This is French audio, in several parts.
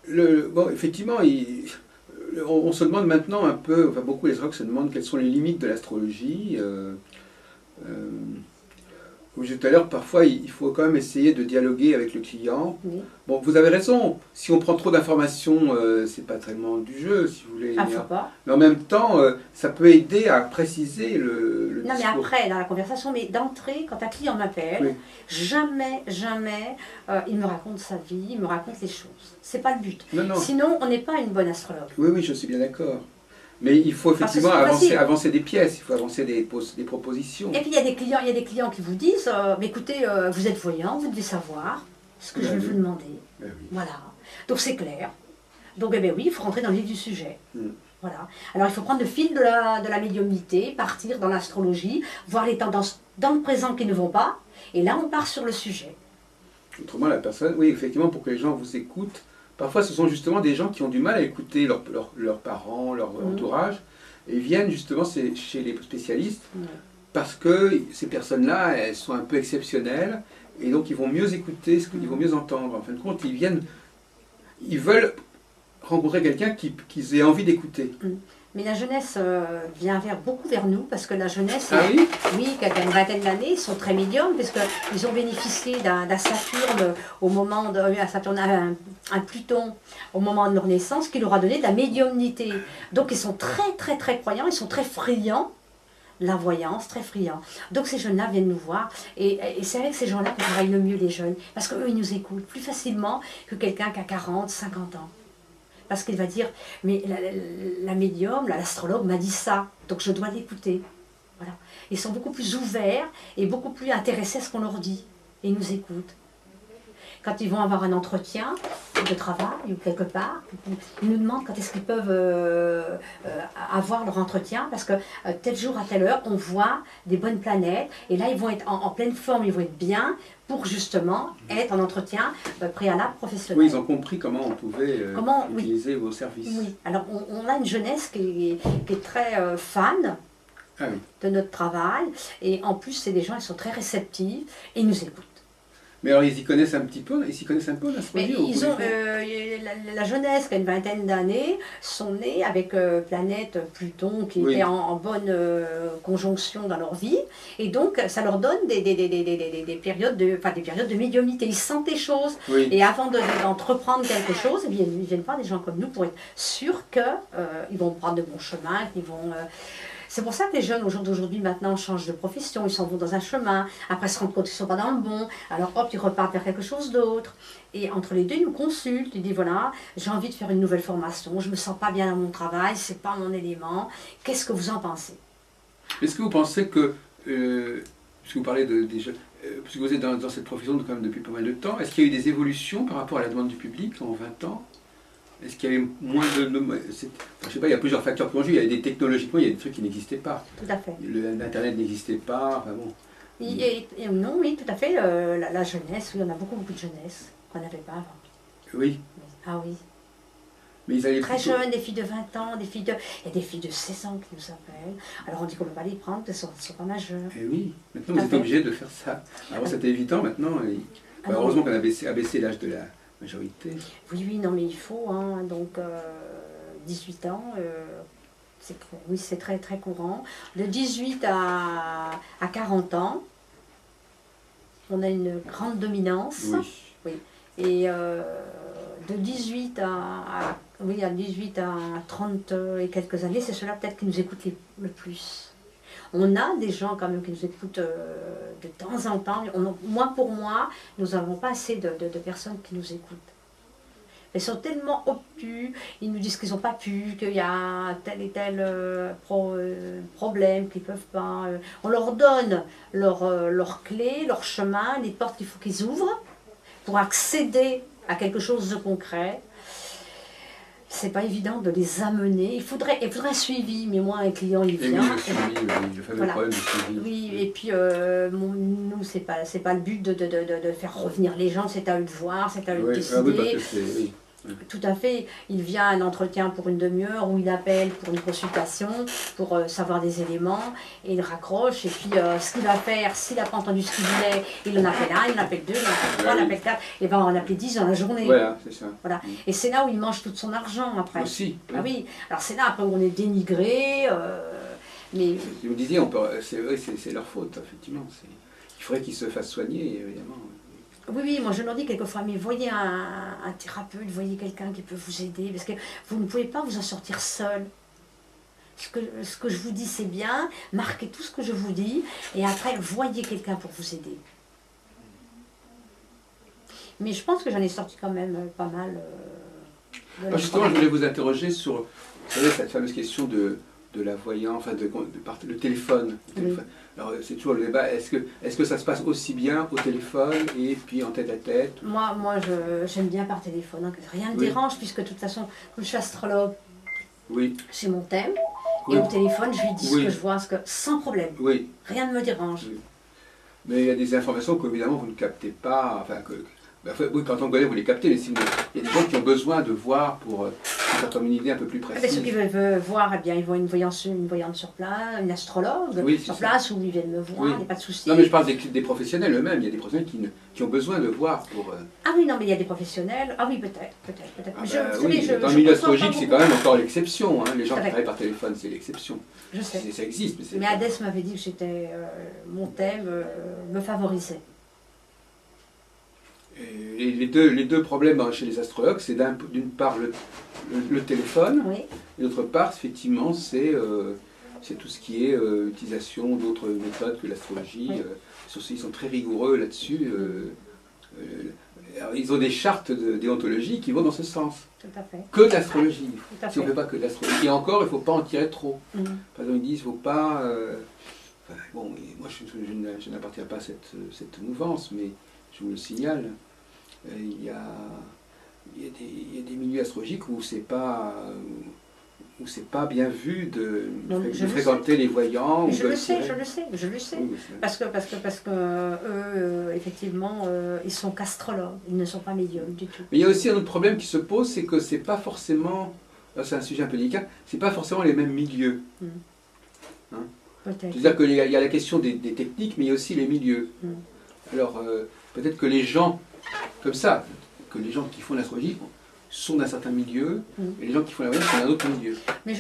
Bon, effectivement, on se demande maintenant un peu, enfin beaucoup les astrologues se demandent quelles sont les limites de l'astrologie. Euh, Comme je disais tout à l'heure, parfois il faut quand même essayer de dialoguer avec le client. Oui. Bon, vous avez raison, si on prend trop d'informations, c'est pas tellement du jeu, si vous voulez. Ah, faut pas. Mais en même temps, ça peut aider à préciser le Non, mais discours. après, dans la conversation, mais d'entrée, quand un client m'appelle, Oui. jamais, il me raconte sa vie, il me raconte les choses. C'est pas le but. Non, non. Sinon, on n'est pas une bonne astrologue. Oui, oui, je suis bien d'accord. Mais il faut Parce que effectivement c'est plus facile. avancer des pièces, il faut avancer des propositions. Et puis il y a des clients qui vous disent, mais écoutez, vous êtes voyant, vous devez savoir ce que je vais Oui. vous demander. Ben oui. Voilà. Donc c'est clair. Donc eh bien oui, il faut rentrer dans le vif du sujet. Mm. Voilà. Alors il faut prendre le fil de la médiumnité, partir dans l'astrologie, voir les tendances dans le présent qui ne vont pas, et là on part sur le sujet. Autrement, la personne, oui, effectivement, pour que les gens vous écoutent, parfois ce sont justement des gens qui ont du mal à écouter leurs parents, leur entourage, et viennent justement chez les spécialistes, parce que ces personnes-là, elles sont un peu exceptionnelles, et donc ils vont mieux écouter, ils vont mieux entendre. En fin de compte, ils veulent rencontrer quelqu'un qu'ils aient envie d'écouter. Mais la jeunesse vient beaucoup vers nous, parce que la jeunesse, Ah oui? oui, qui a une vingtaine d'années, ils sont très médiums, parce qu'ils ont bénéficié d'un Saturne au moment de un Pluton au moment de leur naissance, qui leur a donné de la médiumnité. Donc ils sont très croyants, ils sont très friands, la voyance, très friands. Donc ces jeunes-là viennent nous voir, et c'est avec ces gens-là qu'on travaille le mieux, les jeunes, parce qu'eux, ils nous écoutent plus facilement que quelqu'un qui a 40, 50 ans. Parce qu'il va dire, mais la médium, l'astrologue m'a dit ça, donc je dois l'écouter. Voilà. Ils sont beaucoup plus ouverts et beaucoup plus intéressés à ce qu'on leur dit. Et ils nous écoutent. Quand ils vont avoir un entretien de travail ou quelque part, ils nous demandent quand est-ce qu'ils peuvent avoir leur entretien, parce que tel jour à telle heure, on voit des bonnes planètes, et là ils vont être en pleine forme, ils vont être bien, pour justement être en entretien préalable professionnel. Oui, ils ont compris comment on pouvait utiliser vos services. Oui, alors on a une jeunesse qui est très fan de notre travail, et en plus c'est des gens qui sont très réceptifs, et ils nous écoutent. Mais alors ils s'y connaissent un petit peu, en astrologie? Ils ont, la jeunesse qui a une vingtaine d'années sont nés avec planète Pluton qui était en bonne conjonction dans leur vie, et donc ça leur donne des périodes de médiumnité. Ils sentent des choses, et avant d'entreprendre quelque chose, eh bien, ils viennent voir des gens comme nous pour être sûrs qu'ils vont prendre de bons chemins, qu'ils vont... C'est pour ça que les jeunes d'aujourd'hui maintenant changent de profession, ils s'en vont dans un chemin, après se rendent compte qu'ils ne sont pas dans le bon, alors hop, ils repartent vers quelque chose d'autre. Et entre les deux, ils nous consultent, ils disent voilà, j'ai envie de faire une nouvelle formation, je ne me sens pas bien dans mon travail, ce n'est pas mon élément, qu'est-ce que vous en pensez? Est-ce que vous pensez que, puisque vous parlez des jeunes, puisque vous êtes dans cette profession quand même depuis pas mal de temps, est-ce qu'il y a eu des évolutions par rapport à la demande du public en 20 ans? Est-ce qu'il y avait moins de... Je sais pas, il y a plusieurs facteurs qui ont joué. Technologiquement, il y a des trucs qui n'existaient pas. Tout à fait. L'Internet n'existait pas, enfin bon. Non, oui, tout à fait. La jeunesse, oui, on a beaucoup de jeunesse qu'on n'avait pas avant. Oui. Ah oui. Mais ils allaient très plutôt... jeunes, des filles de 20 ans, il y a des filles de 16 ans qui nous appellent. Alors on dit qu'on ne peut pas les prendre parce qu'elles ne sont pas majeures. Et oui, maintenant vous êtes obligés de faire ça. Avant c'était évident, maintenant, heureusement qu'on a abaissé l'âge de la majorité. Oui, non, mais il faut, hein, donc 18 ans, oui, c'est très courant. De 18 à 40 ans, on a une grande dominance. Oui. Et de 18 à 30 et quelques années, c'est ceux-là peut-être qui nous écoutent le plus. On a des gens quand même qui nous écoutent de temps en temps. Moi, pour moi, nous n'avons pas assez de personnes qui nous écoutent. Ils sont tellement obtus, ils nous disent qu'ils n'ont pas pu, qu'il y a tel et tel problème, qu'ils ne peuvent pas. On leur donne leurs clés, leur chemin, les portes qu'il faut qu'ils ouvrent pour accéder à quelque chose de concret. C'est pas évident de les amener. Il faudrait un suivi, mais moi, un client, il vient. Oui, le fameux problème du suivi. Oui, et puis nous, c'est pas le but de faire revenir les gens, c'est à eux de voir, c'est à eux de décider. Tout à fait. Il vient à un entretien pour une demi-heure ou il appelle pour une consultation, pour savoir des éléments, et il raccroche. Et puis, ce qu'il va faire, s'il n'a pas entendu ce qu'il voulait, il en appelle un, il en appelle deux, il en appelle trois, il en appelle quatre, et ben on en appelle 10 dans la journée. Voilà, c'est ça. Voilà. Et c'est là où il mange tout son argent après. Aussi. Ah oui. Alors c'est là après où on est dénigré. Mais vous disiez, c'est leur faute, effectivement. Il faudrait qu'ils se fassent soigner, évidemment. oui, oui, moi je leur dis quelquefois, mais voyez un thérapeute, voyez quelqu'un qui peut vous aider, parce que vous ne pouvez pas vous en sortir seul. Ce que je vous dis, c'est bien, marquez tout ce que je vous dis, et après, voyez quelqu'un pour vous aider. Mais je pense que j'en ai sorti quand même pas mal. Justement, je voulais vous interroger sur, vous savez, cette fameuse question de la voyance, enfin le téléphone. Oui. Alors c'est toujours le débat, est-ce que ça se passe aussi bien au téléphone et puis en tête à tête? Moi j'aime bien par téléphone, hein, que rien ne Oui. dérange, puisque de toute façon, comme je suis astrologue, Oui. c'est mon thème, Oui. et au téléphone, je lui dis Oui. ce que je vois, sans problème. Oui. Rien ne me dérange. Oui. Mais il y a des informations qu'évidemment vous ne captez pas, enfin oui, quand on connaît, vous les captez, mais il y a des gens qui ont besoin de voir pour faire comme une idée un peu plus Mais précise. ceux qui veulent voir, eh bien, ils voient une voyante sur place, une astrologue Oui, sur ça. place, où ils viennent me voir, Oui. il n'y a pas de souci. Non, mais je parle des professionnels eux-mêmes. Il y a des professionnels qui ont besoin de voir pour. Ah oui, non, mais il y a des professionnels. Ah oui, peut-être. Mais Dans le milieu astrologique, c'est quand même beaucoup. encore l'exception. Hein. Les gens qui Correct. travaillent par téléphone, c'est l'exception. Je sais. Ça existe, mais c'est. Mais Hadès m'avait dit que mon thème me favorisait. Et les deux problèmes chez les astrologues, c'est d'une part le téléphone, Oui. et d'autre part, effectivement, c'est tout ce qui est utilisation d'autres méthodes que l'astrologie. Oui. Ils sont très rigoureux là-dessus. Alors, ils ont des chartes déontologie qui vont dans ce sens. Tout à fait. Que de l'astrologie. Tout à Si on ne fait. fait pas que de l'astrologie. Et encore, il ne faut pas en tirer trop. Mhm. Par exemple, ils disent qu'il ne faut pas. Bon, moi je n'appartiens pas à cette mouvance, mais je vous le signale. Il y a des milieux astrologiques où c'est pas bien vu de fréquenter les voyants. Je le sais. Oui, Parce que eux, effectivement, ils sont qu'astrologues, ils ne sont pas médiums du tout. Mais il y a aussi un autre problème qui se pose, c'est que c'est pas forcément, c'est un sujet un peu délicat, c'est pas forcément les mêmes milieux. Hein? Peut-être. C'est-à-dire qu'il y a la question des techniques, mais il y a aussi les milieux. Alors peut-être que les gens, comme ça, que les gens qui font l'astrologie sont d'un certain milieu, et les gens qui font la voyance sont d'un autre milieu. Mais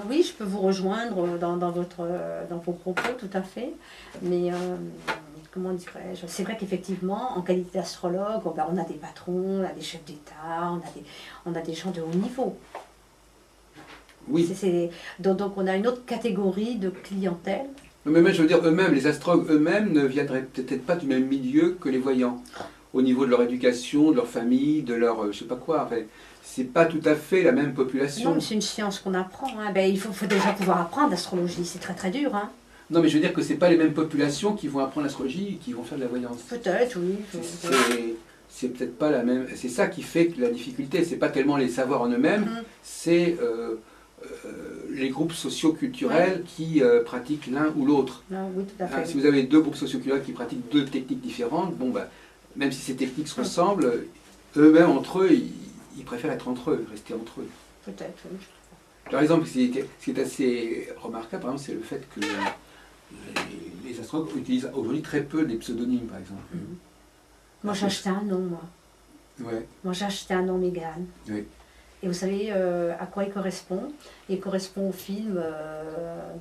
oui, je peux vous rejoindre dans vos propos, tout à fait. Mais comment dirais-je? C'est vrai qu'effectivement, en qualité d'astrologue, on a des patrons, on a des chefs d'État, on a des gens de haut niveau. Oui. Donc on a une autre catégorie de clientèle. Mais même, je veux dire, eux-mêmes, les astrologues eux-mêmes ne viendraient peut-être pas du même milieu que les voyants. Au niveau de leur éducation, de leur famille, de leur je sais pas quoi. Enfin, c'est pas tout à fait la même population. Non, mais c'est une science qu'on apprend. Hein. Il faut déjà pouvoir apprendre l'astrologie. C'est très très dur. Hein. Non, mais je veux dire que c'est pas les mêmes populations qui vont apprendre l'astrologie et qui vont faire de la voyance. Peut-être, oui. C'est peut-être pas la même. C'est ça qui fait que la difficulté, c'est pas tellement les savoirs en eux-mêmes, c'est les groupes socio-culturels qui pratiquent l'un ou l'autre. Oui, tout à fait. Si vous avez deux groupes socio-culturels qui pratiquent deux techniques différentes, bon ben, même si ces techniques se ressemblent, eux-mêmes entre eux, ils préfèrent être entre eux, rester entre eux. Peut-être, oui. Par exemple, ce qui est assez remarquable, par exemple, c'est le fait que les astrologues utilisent aujourd'hui très peu des pseudonymes, par exemple. Moi, j'ai acheté un nom, moi. Ouais. Moi, j'ai acheté un nom Mégane. Oui. Et vous savez à quoi il correspond? Il correspond au film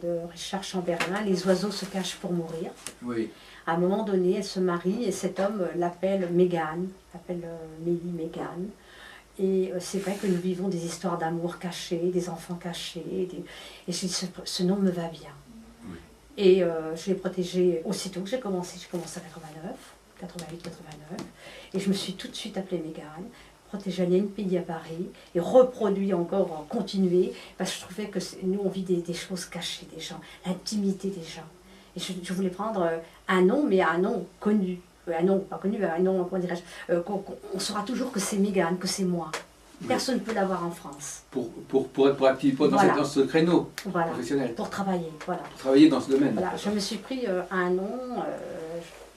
de Richard Chamberlain, Les oiseaux se cachent pour mourir. Oui. À un moment donné, elle se marie et cet homme l'appelle Mégane, l'appelle Mélie Mégane. Et c'est vrai que nous vivons des histoires d'amour cachées, des enfants cachés. Et je dis, ce nom me va bien. Oui. Et je l'ai protégé aussitôt que j'ai commencé. J'ai commencé à 88-89. Et je me suis tout de suite appelée Mégane, protégée à l'INPI à Paris, et reproduit encore, continué, parce que je trouvais que nous, on vit des choses cachées des gens, l'intimité des gens. Et je voulais prendre un nom, mais un nom connu. Un nom, pas connu, un nom, comment dirais-je, on saura toujours que c'est Mégane, que c'est moi. Personne ne peut l'avoir en France. Pour être actif dans ce créneau professionnel. Pour travailler, voilà. Pour travailler dans ce domaine. Voilà, je me suis pris un nom,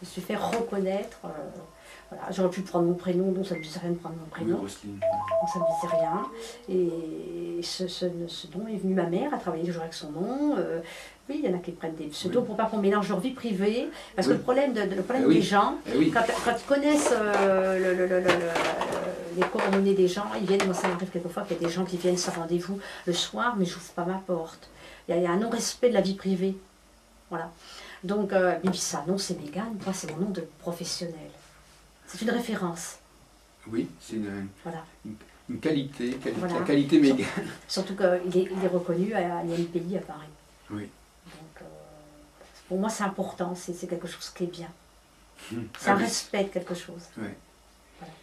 je me suis fait reconnaître Voilà, j'aurais pu prendre mon prénom, donc ça ne me disait rien de prendre mon prénom. Oui, Roselyne. Donc ça ne me disait rien. Et ce nom est venu ma mère, à travailler toujours avec son nom. Oui, il y en a qui prennent des pseudos pour pas qu'on mélange leur vie privée. Parce que le problème, des gens, quand ils connaissent les coordonnées des gens, ils viennent, moi ça m'arrive quelquefois qu'il y a des gens qui viennent sans rendez-vous le soir, mais je n'ouvre pas ma porte. Il y a un non-respect de la vie privée. Voilà. Donc, Bibissa, non, c'est Mégane, moi c'est mon nom de professionnel. C'est une référence. Oui, c'est une qualité, voilà. La qualité Mégane. Surtout qu'il est reconnu à l'INPI à Paris. Oui. Donc, pour moi, c'est important, c'est quelque chose qui est bien. C'est un respect de quelque chose. Ouais. Voilà.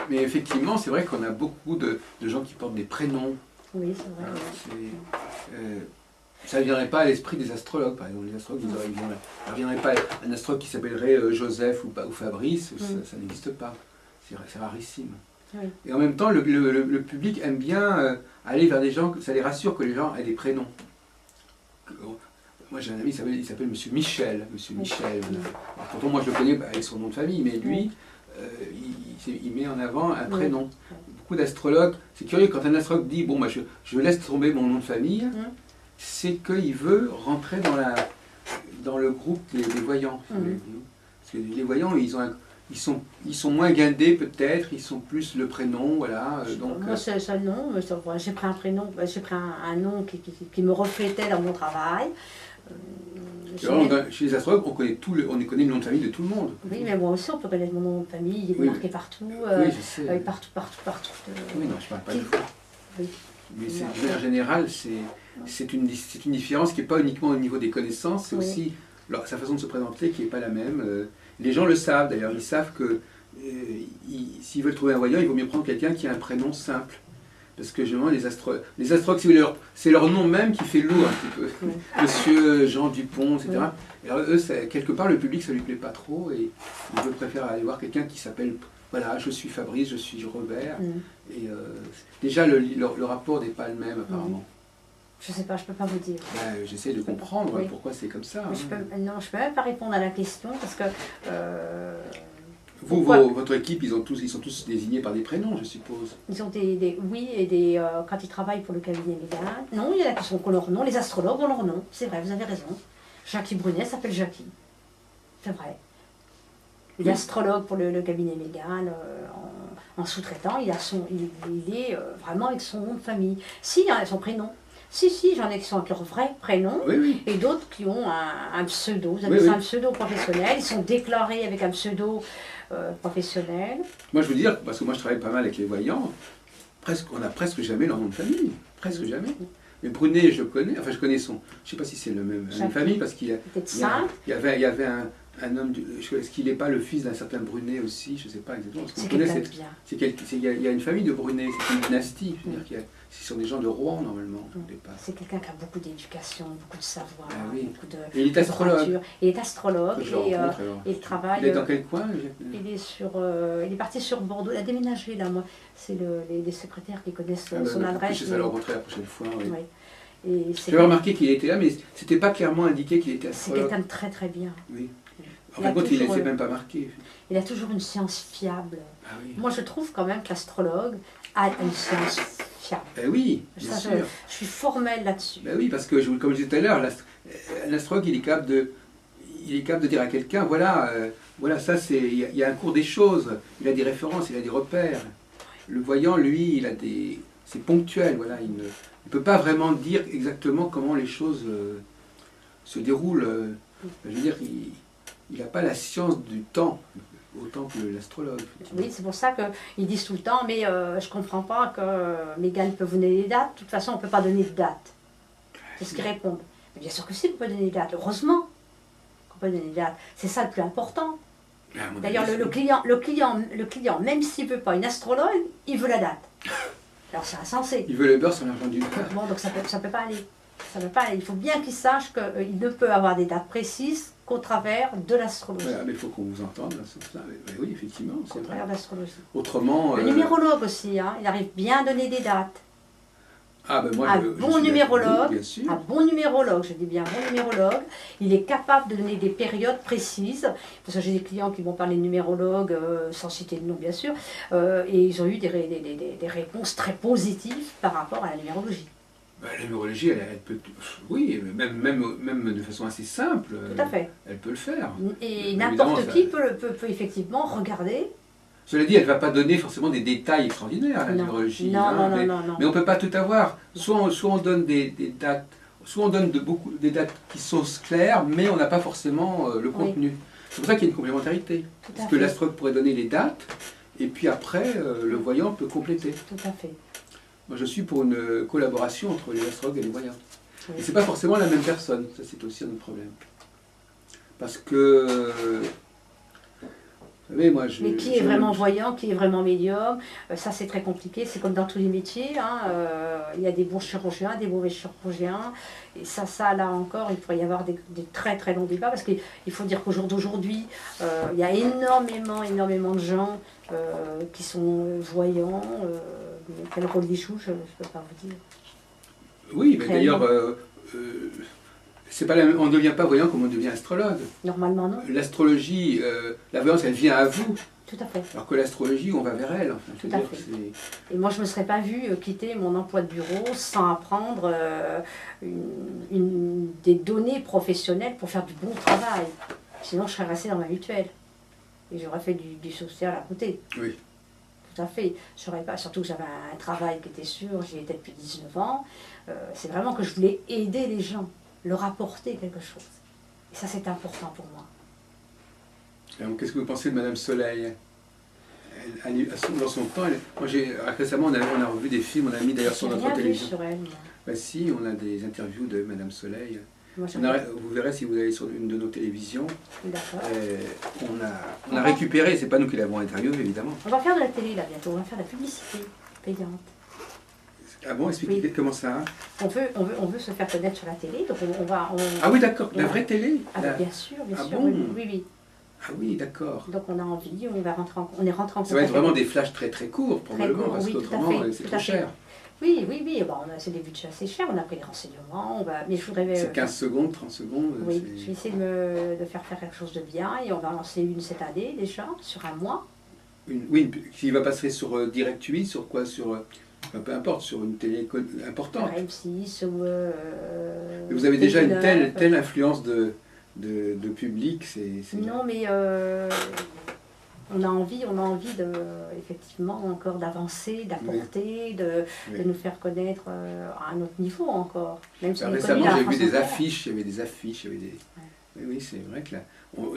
Mais effectivement, c'est vrai qu'on a beaucoup de gens qui portent des prénoms. Oui, c'est vrai. Ça ne viendrait pas à l'esprit des astrologues, par exemple. Les astrologues, ça ne viendrait pas un astrologue qui s'appellerait Joseph ou Fabrice, ça n'existe pas. C'est rarissime. Oui. Et en même temps, le public aime bien aller vers des gens, ça les rassure que les gens aient des prénoms. Moi j'ai un ami, il s'appelle Monsieur Michel. Monsieur Michel. Alors, pourtant moi je le connais avec son nom de famille, mais lui, il met en avant un prénom. Beaucoup d'astrologues, c'est curieux, quand un astrologue dit, bon, moi je laisse tomber mon nom de famille, c'est qu'il veut rentrer dans le groupe des voyants. Parce que les voyants, ils sont moins guindés peut-être, ils sont plus le prénom, voilà. Moi c'est ça non, j'ai pris un prénom, j'ai pris un nom qui me reflétait dans mon travail. Chez les astrologues, on connaît le nom de famille de tout le monde. Oui, mais moi aussi on peut connaître mon nom de famille, il est marqué partout. Oui, je sais. Partout. Oui, non, je parle pas de vous. Oui. Mais en général, c'est une différence qui n'est pas uniquement au niveau des connaissances, c'est aussi sa façon de se présenter qui n'est pas la même. Les gens le savent d'ailleurs, ils savent que s'ils veulent trouver un voyant, il vaut mieux prendre quelqu'un qui a un prénom simple. Parce que généralement, les astrologues, c'est leur nom même qui fait lourd un petit peu. Monsieur Jean Dupont, etc. Et alors eux, quelque part, le public, ça ne lui plaît pas trop et ils préfèrent aller voir quelqu'un qui s'appelle, voilà, je suis Fabrice, je suis Robert. Et déjà, le rapport n'est pas le même apparemment. Je ne sais pas, je ne peux pas vous dire. J'essaie de comprendre pourquoi c'est comme ça. Mais je peux même pas répondre à la question parce que... votre équipe, ils sont tous désignés par des prénoms, je suppose. Ils ont quand ils travaillent pour le cabinet Mégane. Non, il y en a qui sont leur nom, les astrologues ont leur nom, c'est vrai, vous avez raison. Jackie Brunet s'appelle Jackie. C'est vrai. L'astrologue pour le cabinet Mégane, en sous-traitant, il est vraiment avec son nom de famille. Si, il a son prénom. Si, j'en ai qui sont avec leur vrai prénom, et d'autres qui ont un pseudo. Vous avez un pseudo professionnel, ils sont déclarés avec un pseudo professionnel. Moi je veux dire, parce que moi je travaille pas mal avec les voyants, on n'a presque jamais leur nom de famille, presque jamais. Mais Brunet, je connais, enfin je connais je ne sais pas si c'est la même famille, parce qu'il y avait un homme, est-ce qu'il n'est pas le fils d'un certain Brunet aussi, je ne sais pas exactement. Il y a une famille de Brunet, c'est une dynastie, je veux dire ce sont des gens de Rouen normalement au départ. C'est quelqu'un qui a beaucoup d'éducation, beaucoup de savoir, beaucoup de et il est astrologue. Il est astrologue et il travaille. Il est dans quel coin? Il est parti sur Bordeaux, il a déménagé là, moi. C'est les secrétaires qui connaissent son adresse. Je vais le rencontrer la prochaine fois. J'avais remarqué qu'il était là, mais c'était pas clairement indiqué qu'il était astrologue. C'est quelqu'un de très très bien. Oui. En fin de compte, il ne s'est même pas marqué. Il a toujours une science fiable. Oui. Moi, je trouve quand même que l'astrologue a une science fiable. Oui, bien sûr. Je suis formelle là-dessus. Oui, parce que, comme je disais tout à l'heure, l'astrologue, il est capable de dire à quelqu'un, voilà, ça, il y a un cours des choses, il a des références, il a des repères. Le voyant, lui, c'est ponctuel, voilà, il ne peut pas vraiment dire exactement comment les choses se déroulent. Je veux dire, il n'a pas la science du temps, autant que l'astrologue. Oui, c'est pour ça qu'ils disent tout le temps, mais je ne comprends pas que Mégane peut vous donner des dates. De toute façon, on ne peut pas donner de date. C'est ce qu'ils répondent. Mais bien sûr que si, on peut donner des dates. Heureusement qu'on peut donner des dates. C'est ça le plus important. D'ailleurs, le client, même s'il ne veut pas une astrologue, il veut la date. Alors c'est insensé. Il veut le beurre sur l'argent du beurre. Bon, donc ça peut pas aller. Ça peut pas aller. Il faut bien qu'il sache qu'il ne peut avoir des dates précises qu'au travers de l'astrologie. Mais il faut qu'on vous entende dans ce sens-là. Oui, effectivement, c'est vrai. Au travers de l'astrologie. Autrement... Le numérologue aussi, il arrive bien à donner des dates. Ah ben moi, Un je bon suis numérologue, d'accord, bien sûr. un bon numérologue, je dis bien un bon numérologue, il est capable de donner des périodes précises, parce que j'ai des clients qui m'ont parlé de numérologue, sans citer de nom bien sûr, et ils ont eu des réponses très positives par rapport à la numérologie. Bah, la numérologie, elle peut, oui, même de façon assez simple, Tout à fait. elle peut le faire. Et Évidemment, n'importe ça- qui peut effectivement regarder. Cela dit, elle ne va pas donner forcément des détails extraordinaires à la Non, numérologie. non, hein, non, non, non, non. mais on ne peut pas tout avoir. Soit on donne des dates, soit on donne des dates qui sont claires, mais on n'a pas forcément le Oui. contenu. C'est pour ça qu'il y a une complémentarité. Tout à Parce que fait. l'astrologue pourrait donner les dates, et puis après, le voyant peut compléter. Tout à fait. Moi, je suis pour une collaboration entre les astrologues et les voyants. Oui. Et c'est pas forcément la même personne, ça c'est aussi un autre problème. Parce que, vous savez, moi je... Mais qui est vraiment voyant, qui est vraiment médium, ça c'est très compliqué, c'est comme dans tous les métiers, hein, il y a des bons chirurgiens, des mauvais chirurgiens, et ça là encore, il pourrait y avoir des très très longs débats, parce qu'il faut dire qu'au jour d'aujourd'hui, il y a énormément de gens qui sont voyants, mais quel rôle ils jouent, je ne peux pas vous dire. Oui, mais Réellement. d'ailleurs, c'est pas on ne devient pas voyant comme on devient astrologue. Normalement non, L'astrologie, la voyance, elle vient à vous, tout à fait. alors que l'astrologie, on va vers elle. Enfin, je veux Tout à dire, fait. c'est- Et moi, je ne me serais pas vue quitter mon emploi de bureau sans apprendre des données professionnelles pour faire du bon travail. Sinon, je serais restée dans ma mutuelle. Et j'aurais fait du social à côté. Oui. Tout à fait. J'aurais pas, surtout que j'avais un travail qui était sûr, j'y étais depuis 19 ans. C'est vraiment que je voulais aider les gens, leur apporter quelque chose. Et ça, c'est important pour moi. Alors, qu'est-ce que vous pensez de Madame Soleil? Dans son temps, moi récemment, on a revu des films, on a mis d'ailleurs sur J'ai notre rien vu télévision. sur elle. Moi. Bah si, on a des interviews de Madame Soleil. Moi, Vous verrez si vous allez sur une de nos télévisions. D'accord. On a récupéré, c'est pas nous qui l'avons interviewé évidemment. On va faire de la télé là bientôt, on va faire de la publicité payante. Ah bon, expliquez Oui. comment ça? On veut se faire connaître sur la télé, donc on va... Ah oui, d'accord, la Ouais. vraie télé? Ah, La- bien sûr, Ah oui, bon oui. Ah oui, d'accord. Donc on a envie, on est rentré en Ça va être contact vraiment avec- des flashs très très courts probablement, courts, parce oui, tout à qu'autrement fait, c'est tout trop à fait. cher. Oui, bon, c'est des budgets assez chers, on a pris des renseignements, mais je voudrais... C'est 15 secondes, 30 secondes. Oui, c'est- je vais essayer de faire quelque chose de bien, et on va en lancer une cette année déjà, sur un mois. Oui, qui va passer sur Direct 8, sur quoi? Enfin, peu importe, sur une télé importante. RM6 ou... Mais vous avez déjà une TV9. telle influence de public, c'est Non, mais on a envie de, effectivement encore d'avancer, d'apporter, de Oui. nous faire connaître à un autre niveau encore. Même si on est connu Récemment, à la j'ai vu France des entière. affiches, il y avait des affiches, il y avait des... Oui, c'est vrai que là,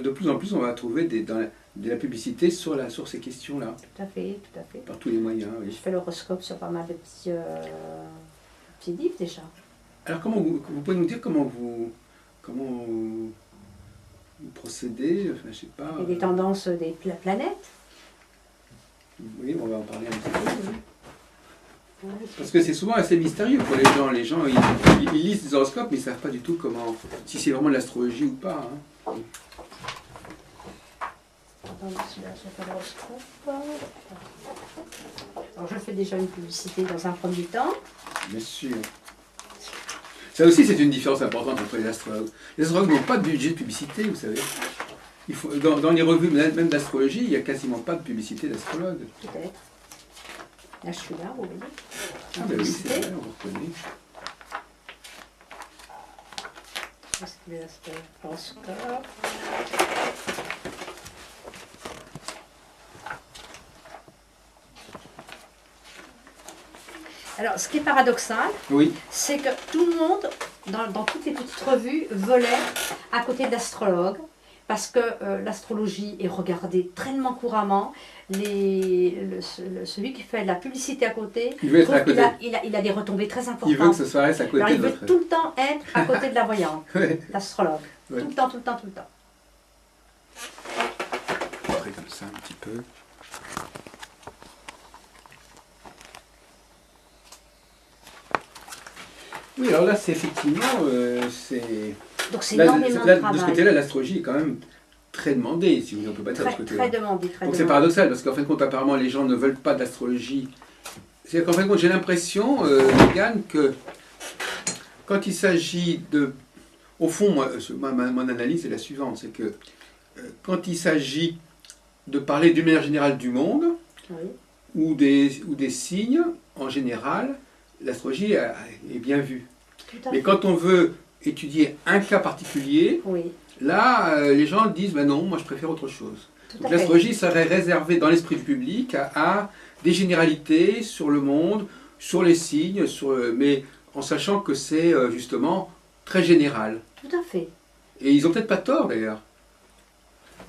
de plus en plus, on va trouver de la publicité sur ces questions-là, Tout à fait, tout à fait. par tous les moyens. Je Oui. fais l'horoscope sur pas mal de petits livres déjà. Alors, vous pouvez nous dire comment vous procédez, enfin, je sais pas. Et les tendances des planètes. Oui, on va en parler un petit peu. Oui. Parce que c'est souvent assez mystérieux pour les gens. Les gens, ils lisent des horoscopes, mais ils ne savent pas du tout si c'est vraiment de l'astrologie ou pas. Hein. Attendez, celui-là, je fais l'horoscope. Alors, je fais déjà une publicité dans un premier temps. Bien sûr. Ça aussi, c'est une différence importante entre les astrologues. Les astrologues n'ont pas de budget de publicité, vous savez. Dans les revues, même d'astrologie, il n'y a quasiment pas de publicité d'astrologue. Peut-être. Là, je suis là, vous voyez. Ah ben oui, c'est vrai, on vous reconnaît. Qu'est-ce qu'il y a, c'est l'horoscope. Alors, ce qui est paradoxal, Oui, c'est que tout le monde, dans toutes les petites revues, volait à côté de l'astrologue, parce que l'astrologie est regardée tellement couramment. Celui qui fait de la publicité à côté, il veut être à trouve côté. il a des retombées très importantes. Il veut que ce soit reste à côté Alors, il de veut votre... tout le temps être à côté de la voyante, Ouais. l'astrologue. Ouais. Tout le temps, tout le temps, tout le temps. Après, comme ça, un petit peu. Oui, alors là, c'est effectivement... Donc c'est là, énormément là, de travail. de ce côté-là, l'astrologie est quand même très demandée, si vous ne pouvez pas dire de ce Très, côté-là. très demandé, très Donc c'est demandé. paradoxal, parce qu'en fin de compte, apparemment, les gens ne veulent pas d'astrologie. C'est qu'en fait, j'ai l'impression, Yann, que quand il s'agit de... Au fond, mon analyse est la suivante, c'est que quand il s'agit de parler d'une manière générale du monde, Oui. ou des signes, en général, l'astrologie est bien vue. Tout à Mais fait. quand on veut étudier un cas particulier, Oui. là, les gens disent ben non, moi je préfère autre chose. Tout Donc à fait. l'astrologie serait réservée dans l'esprit du public à des généralités sur le monde, sur les signes, mais en sachant que c'est justement très général. Tout à fait. Et ils n'ont peut-être pas tort d'ailleurs.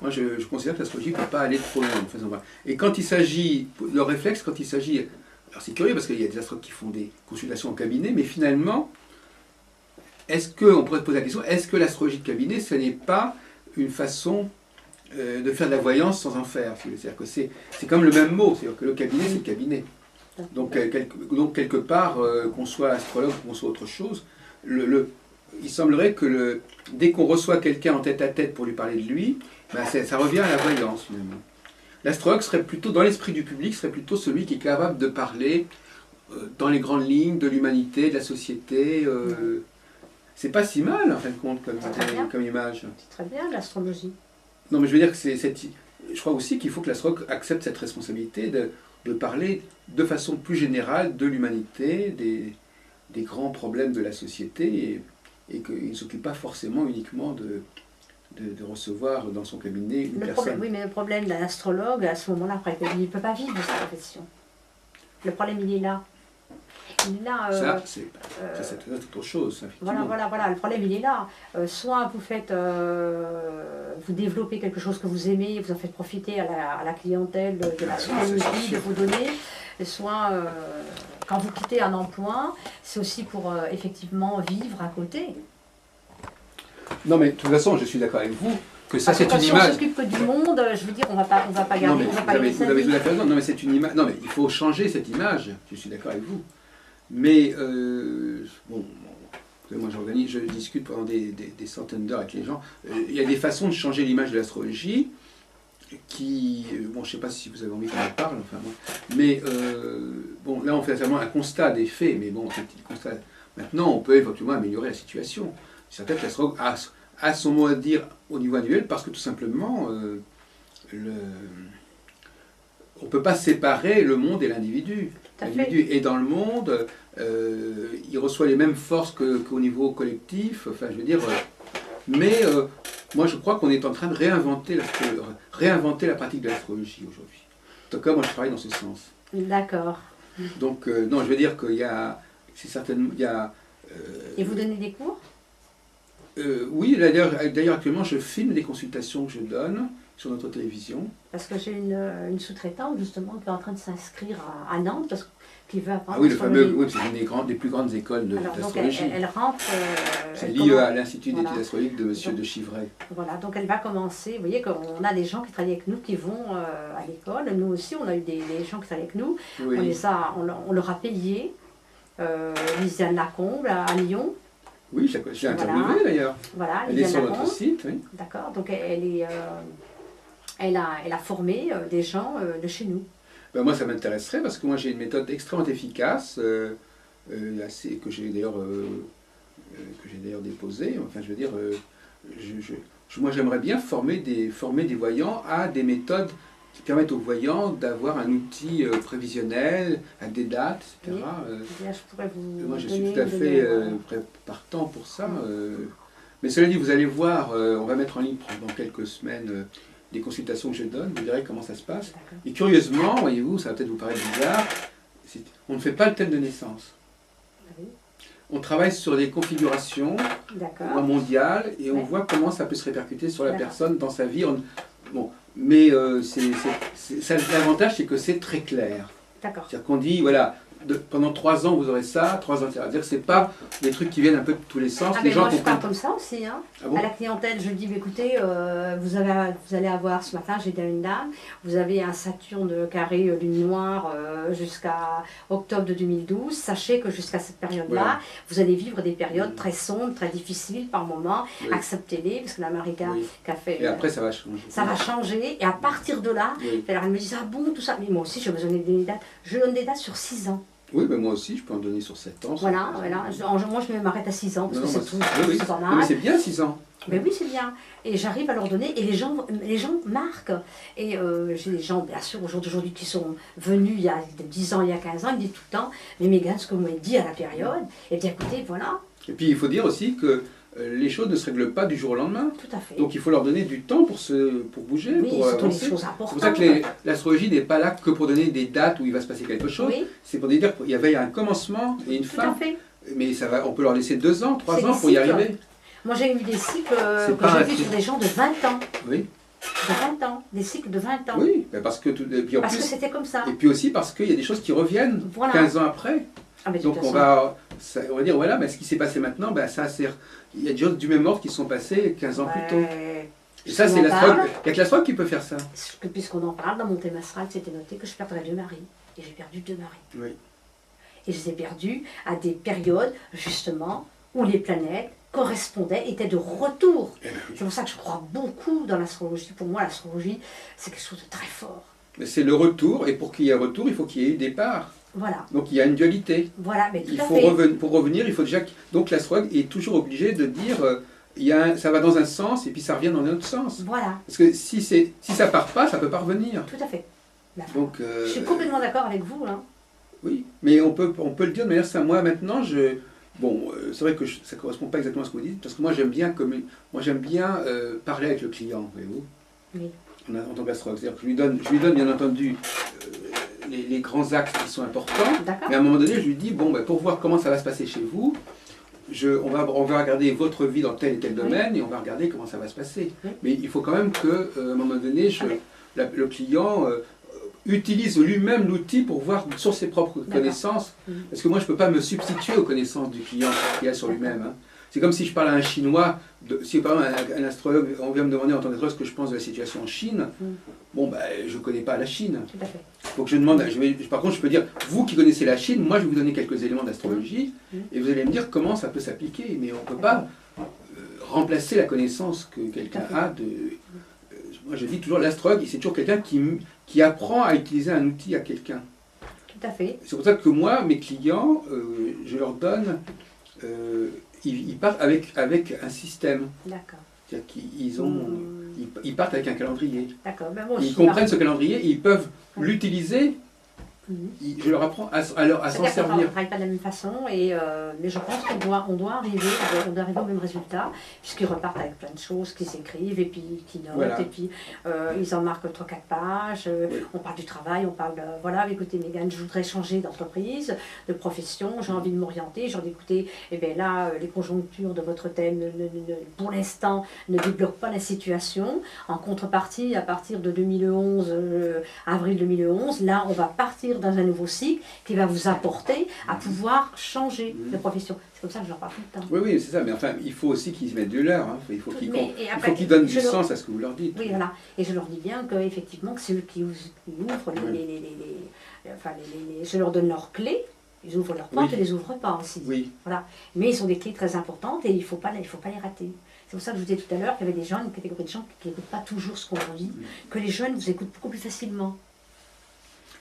Moi je considère que l'astrologie ne peut pas aller trop loin. Et quand il s'agit, le réflexe, quand il s'agit... Alors c'est curieux parce qu'il y a des astrologues qui font des consultations en cabinet, mais finalement, on pourrait se poser la question, est-ce que l'astrologie de cabinet, ce n'est pas une façon de faire de la voyance sans en faire? C'est-à-dire que c'est comme le même mot, c'est-à-dire que le cabinet, c'est le cabinet. Donc quelque part, qu'on soit astrologue ou qu'on soit autre chose, il semblerait que dès qu'on reçoit quelqu'un en tête-à-tête pour lui parler de lui, ben ça revient à la voyance finalement. L'astrologue serait plutôt, dans l'esprit du public, serait plutôt celui qui est capable de parler dans les grandes lignes de l'humanité, de la société. C'est pas si mal en fin de compte comme image. C'est très bien l'astrologie. Non mais je veux dire que je crois aussi qu'il faut que l'astrologue accepte cette responsabilité de parler de façon plus générale de l'humanité, des grands problèmes de la société et qu'il ne s'occupe pas forcément uniquement de recevoir dans son cabinet une personne. Oui, mais le problème d'un astrologue, à ce moment-là, après, il ne peut pas vivre de sa profession. Le problème, il est là. Il est là. Ça, c'est autre chose. Voilà. Le problème, il est là. Soit vous faites, vous développez quelque chose que vous aimez, vous en faites profiter à la clientèle de l'astrologie, de vos données. Soit, quand vous quittez un emploi, c'est aussi pour effectivement vivre à côté. Non, mais de toute façon, je suis d'accord avec vous que ça, c'est une Si image. on s'occupe que du monde, je veux dire, on va pas garder, Non, mais on va pas vous avez tout à fait raison. Non, mais c'est une image. Non, mais il faut changer cette image. Je suis d'accord avec vous. Mais moi, je discute pendant des centaines d'heures avec les gens. Il y a des façons de changer l'image de l'astrologie qui, je ne sais pas si vous avez envie qu'on en parle. Enfin, mais là, on fait seulement un constat des faits. Mais bon, maintenant, on peut éventuellement améliorer la situation. C'est certain que l'astrologue a son mot à dire au niveau annuel parce que tout simplement, on ne peut pas séparer le monde et l'individu. L'individu est dans le monde, il reçoit les mêmes forces qu'au niveau collectif, enfin je veux dire, mais moi je crois qu'on est en train de réinventer la pratique de l'astrologie aujourd'hui. En tout cas, moi je travaille dans ce sens. D'accord. Donc, non, je veux dire qu'il y a, c'est certainement, il y a... Et vous donnez des cours ? Oui, d'ailleurs actuellement je filme les consultations que je donne sur notre télévision. Parce que j'ai une sous-traitante justement qui est en train de s'inscrire à Nantes parce qu'il veut apprendre. Ah oui, c'est une des plus grandes écoles d'astrologie. Elle rentre. C'est lié à l'Institut d'études astrologiques de M. de Chivray. Voilà, donc elle va commencer. Vous voyez qu'on a des gens qui travaillent avec nous qui vont à l'école. Nous aussi, on a eu des gens qui travaillent avec nous. Oui. On leur a payé. Lisiane Lacombe à Lyon. Oui, je l'ai interviewée d'ailleurs. Voilà, elle est sur notre site. Oui. D'accord, donc elle a formé des gens de chez nous. Ben moi, ça m'intéresserait parce que moi, j'ai une méthode extrêmement efficace, que j'ai d'ailleurs déposée. Enfin, je veux dire, moi, j'aimerais bien former des voyants à des méthodes qui permettent aux voyants d'avoir un outil prévisionnel, à des dates, etc. Oui. Je pourrais vous moi, je suis tout à fait partant pour ça. Mais cela dit, vous allez voir, on va mettre en ligne dans quelques semaines des consultations que je donne, vous verrez comment ça se passe. Et curieusement, voyez-vous, ça va peut-être vous paraître bizarre, on ne fait pas le thème de naissance. Oui. On travaille sur des configurations mondiales et on voit comment ça peut se répercuter sur la personne dans sa vie. Mais l'avantage, c'est que c'est très clair. C'est-à-dire qu'on dit, voilà, pendant 3 ans vous aurez ça, 3 ans, etc. C'est-à-dire que c'est pas des trucs qui viennent un peu de tous les sens. Ah Les mais gens moi je comprennent. parle comme ça aussi, hein. Ah bon? À la clientèle, je dis bah, écoutez, vous allez avoir ce matin, j'ai dit à une dame, vous avez un Saturne carré lune noire jusqu'à octobre de 2012. Sachez que jusqu'à cette période-là, Voilà. vous allez vivre des périodes très sombres, très difficiles par moments. Oui. Acceptez-les, parce que l'Américain Oui. qui a fait. Et après ça va changer. Ça va changer, et à partir de là, Oui. alors elle me dit ah bon, tout ça. Mais moi aussi, je me donne des dates. Je donne des dates sur 6 ans. Oui, mais moi aussi, je peux en donner sur 7 ans. Voilà, voilà. Moi, je m'arrête à 6 ans, parce Non, que non, c'est tout. oui, oui. C'est pas Non, mais mal. c'est bien 6 ans. Mais oui, c'est bien. Et j'arrive à leur donner, et les gens marquent. Et j'ai des gens, bien sûr, au jour d'aujourd'hui, qui sont venus il y a 10 ans, il y a 15 ans, ils me disent tout le temps, mais Mégane, ce que vous m'avez dit à la période, et bien écoutez, voilà, Et puis il faut dire aussi que les choses ne se règlent pas du jour au lendemain. tout à fait. Donc il faut leur donner du temps pour bouger, oui, pour surtout les avancer. choses C'est importantes. pour ça que l'astrologie n'est pas là que pour donner des dates où il va se passer quelque chose. Oui, C'est pour dire qu'il y avait un commencement et une tout à fin. fait. Mais ça va, on peut leur laisser 2 ans, 3 C'est ans des pour y cycles. arriver. Moi, j'ai eu des cycles C'est que pas un j'ai vus cycle. sur des gens de 20 ans. Oui, De 20 ans. Des cycles de 20 ans. oui, mais parce que et puis en Parce que plus, c'était comme ça. et puis aussi parce qu'il y a des choses qui reviennent Voilà. 15 ans après. Ah, mais de Donc toute on façon, va dire voilà, mais ce qui s'est passé maintenant, ben ça sert. Il y a des choses du même ordre qui sont passées 15 ans plus tôt. ouais, Et ça, c'est on en l'astrologue. parle. Il n'y a que l'astrologue qui peut faire ça. Puisqu'on en parle, dans mon thème astral, c'était noté que je perdrais 2 maris. Et j'ai perdu 2 maris. Oui. Et je les ai perdus à des périodes, justement, où les planètes correspondaient, étaient de retour. Eh ben oui. C'est pour ça que je crois beaucoup dans l'astrologie. Pour moi, l'astrologie, c'est quelque chose de très fort. Mais c'est le retour, et pour qu'il y ait un retour, il faut qu'il y ait eu départ. Voilà, Donc il y a une dualité. voilà, mais tout Il à faut fait. pour revenir, il faut déjà. Donc l'astrologue est toujours obligé de dire ça va dans un sens et puis ça revient dans un autre sens. Voilà, Parce que si ça part pas, ça peut pas revenir. tout à fait. D'accord. Donc Je suis complètement d'accord avec vous. Hein. oui, mais on peut le dire de manière simple. Moi maintenant, c'est vrai que ça correspond pas exactement à ce que vous dites, parce que moi j'aime bien parler avec le client, voyez-vous, Oui. en tant qu'astrologue. C'est-à-dire que je lui donne bien entendu les grands axes qui sont importants, D'accord. mais à un moment donné, je lui dis bon, ben, pour voir comment ça va se passer chez vous, on va regarder votre vie dans tel et tel domaine et on va regarder comment ça va se passer. Oui. Mais il faut quand même qu'à un moment donné, Oui. le client utilise lui-même l'outil pour voir sur ses propres D'accord. connaissances. Mhm. Parce que moi, je ne peux pas me substituer aux connaissances du client qu'il a sur lui-même. Hein. C'est comme si je parle à un Chinois, si par exemple un astrologue, on vient me demander en tant qu'astrologue ce que je pense de la situation en Chine. Mhm. Bon, ben, je ne connais pas la Chine. Tout à fait. Donc je demande, par contre, je peux dire, vous qui connaissez la Chine, moi je vais vous donner quelques éléments d'astrologie, Mhm. et vous allez me dire comment ça peut s'appliquer. Mais on ne peut pas remplacer la connaissance que quelqu'un Tout à a de... moi je dis toujours, l'astrologue, c'est toujours quelqu'un qui apprend à utiliser un outil à quelqu'un. Tout à fait. C'est pour ça que moi, mes clients, je leur donne... ils partent avec un système. D'accord. C'est-à-dire ils partent avec un calendrier. D'accord. Ben, moi Ils aussi, comprennent ce calendrier et ils peuvent Oui. l'utiliser. Mhm. Je leur apprends à s'en C'est-à-dire qu'on ne servir. travaille pas de la même façon, mais je pense on doit arriver au même résultat, puisqu'ils repartent avec plein de choses qu'ils écrivent, et puis qu'ils notent, Voilà. et puis ils en marquent 3-4 pages, Oui. on parle du travail, on parle de, voilà, écoutez Mégane, je voudrais changer d'entreprise, de profession, j'ai envie de m'orienter, j'ai envie d'écouter, et bien là, les conjonctures de votre thème, pour l'instant, ne débloquent pas la situation. En contrepartie, à partir de 2011, avril 2011, là, on va partir dans un nouveau cycle qui va vous apporter à pouvoir changer de profession. C'est comme ça que je leur parle tout le temps. Oui, oui, c'est ça. Mais enfin, il faut aussi qu'ils y mettent de l'heure. Hein. Il faut qu'ils Mais- et après, donnent je du leur- sens à ce que vous leur dites. Oui, voilà. Et je leur dis bien qu'effectivement, que c'est eux qui ouvrent Oui. je leur donne leurs clés, ils ouvrent leurs portes Oui. et les ouvrent pas aussi. Oui, Mais ils sont des clés très importantes et il faut pas les rater. C'est pour ça que je vous disais tout à l'heure qu'il y avait des gens, une catégorie de gens qui n'écoutent pas toujours ce qu'on leur dit, que les jeunes vous écoutent beaucoup plus facilement.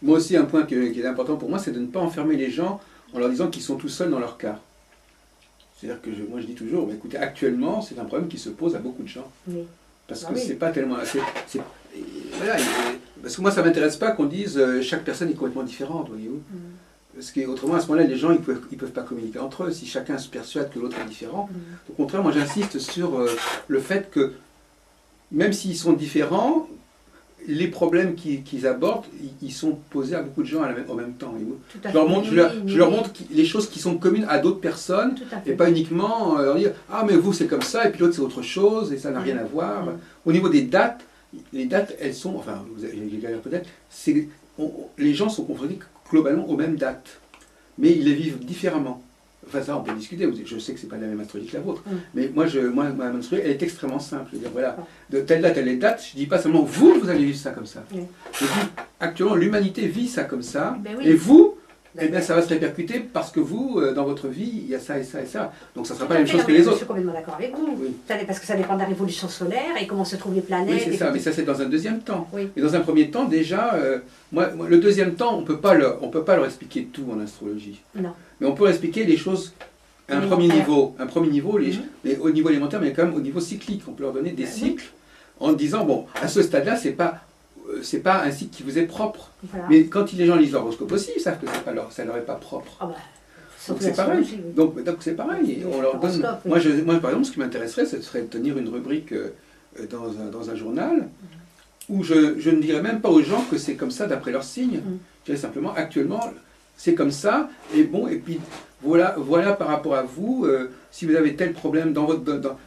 moi aussi, un point qui est important pour moi, c'est de ne pas enfermer les gens en leur disant qu'ils sont tout seuls dans leur cas. C'est-à-dire que moi je dis toujours, bah, écoutez, actuellement, c'est un problème qui se pose à beaucoup de gens. Oui. Parce Ah que oui. c'est pas tellement... voilà, parce que moi, ça ne m'intéresse pas qu'on dise chaque personne est complètement différente, voyez-vous. Parce qu'autrement, à ce moment-là, les gens, ils peuvent pas communiquer entre eux. Si chacun se persuade que l'autre est différent. Au contraire, moi, j'insiste sur le fait que, même s'ils sont différents, les problèmes qu'ils abordent, ils sont posés à beaucoup de gens en même temps, voyez-vous. Tout à Je leur fait. montre, Oui, je leur oui, montre les choses qui sont communes à d'autres personnes, tout à et fait. pas uniquement leur dire « Ah, mais vous, c'est comme ça, et puis l'autre, c'est autre chose, et ça n'a rien à voir. Au niveau des dates, les dates, elles sont, enfin, vous avez peut-être, les gens sont confrontés globalement aux mêmes dates. mais ils les vivent différemment. Enfin ça on peut discuter, je sais que c'est pas la même astrologie que la vôtre, mais moi ma astrologie elle est extrêmement simple. Je veux dire voilà, de telle date à telle date, je dis pas seulement vous allez vivre ça comme ça. Je dis actuellement l'humanité vit ça comme ça, et vous, eh bien ça va se répercuter parce que vous, dans votre vie, il y a ça et ça et ça. Donc ça ne sera pas la même chose que les autres. Je suis complètement d'accord avec vous, parce que ça dépend de la révolution solaire et comment se trouvent les planètes. Oui c'est ça, mais ça c'est dans un deuxième temps. Et dans un premier temps déjà, moi, le deuxième temps on peut pas leur expliquer tout en astrologie. Non. Mais on peut leur expliquer les choses à un premier niveau, mais au niveau élémentaire, mais quand même au niveau cyclique. On peut leur donner des cycles en disant, bon, à ce stade-là, c'est pas un cycle qui vous est propre. Voilà. Mais quand les gens lisent l'horoscope aussi, ils savent que ça leur est pas propre. Ah bah, donc c'est pareil. Donc c'est pareil. On leur donne. Moi, par exemple, ce qui m'intéresserait, ce serait de tenir une rubrique dans un journal où je ne dirais même pas aux gens que c'est comme ça d'après leur signe. Je dirais simplement, actuellement, c'est comme ça, et bon, et puis voilà par rapport à vous, si vous avez tel problème dans votre...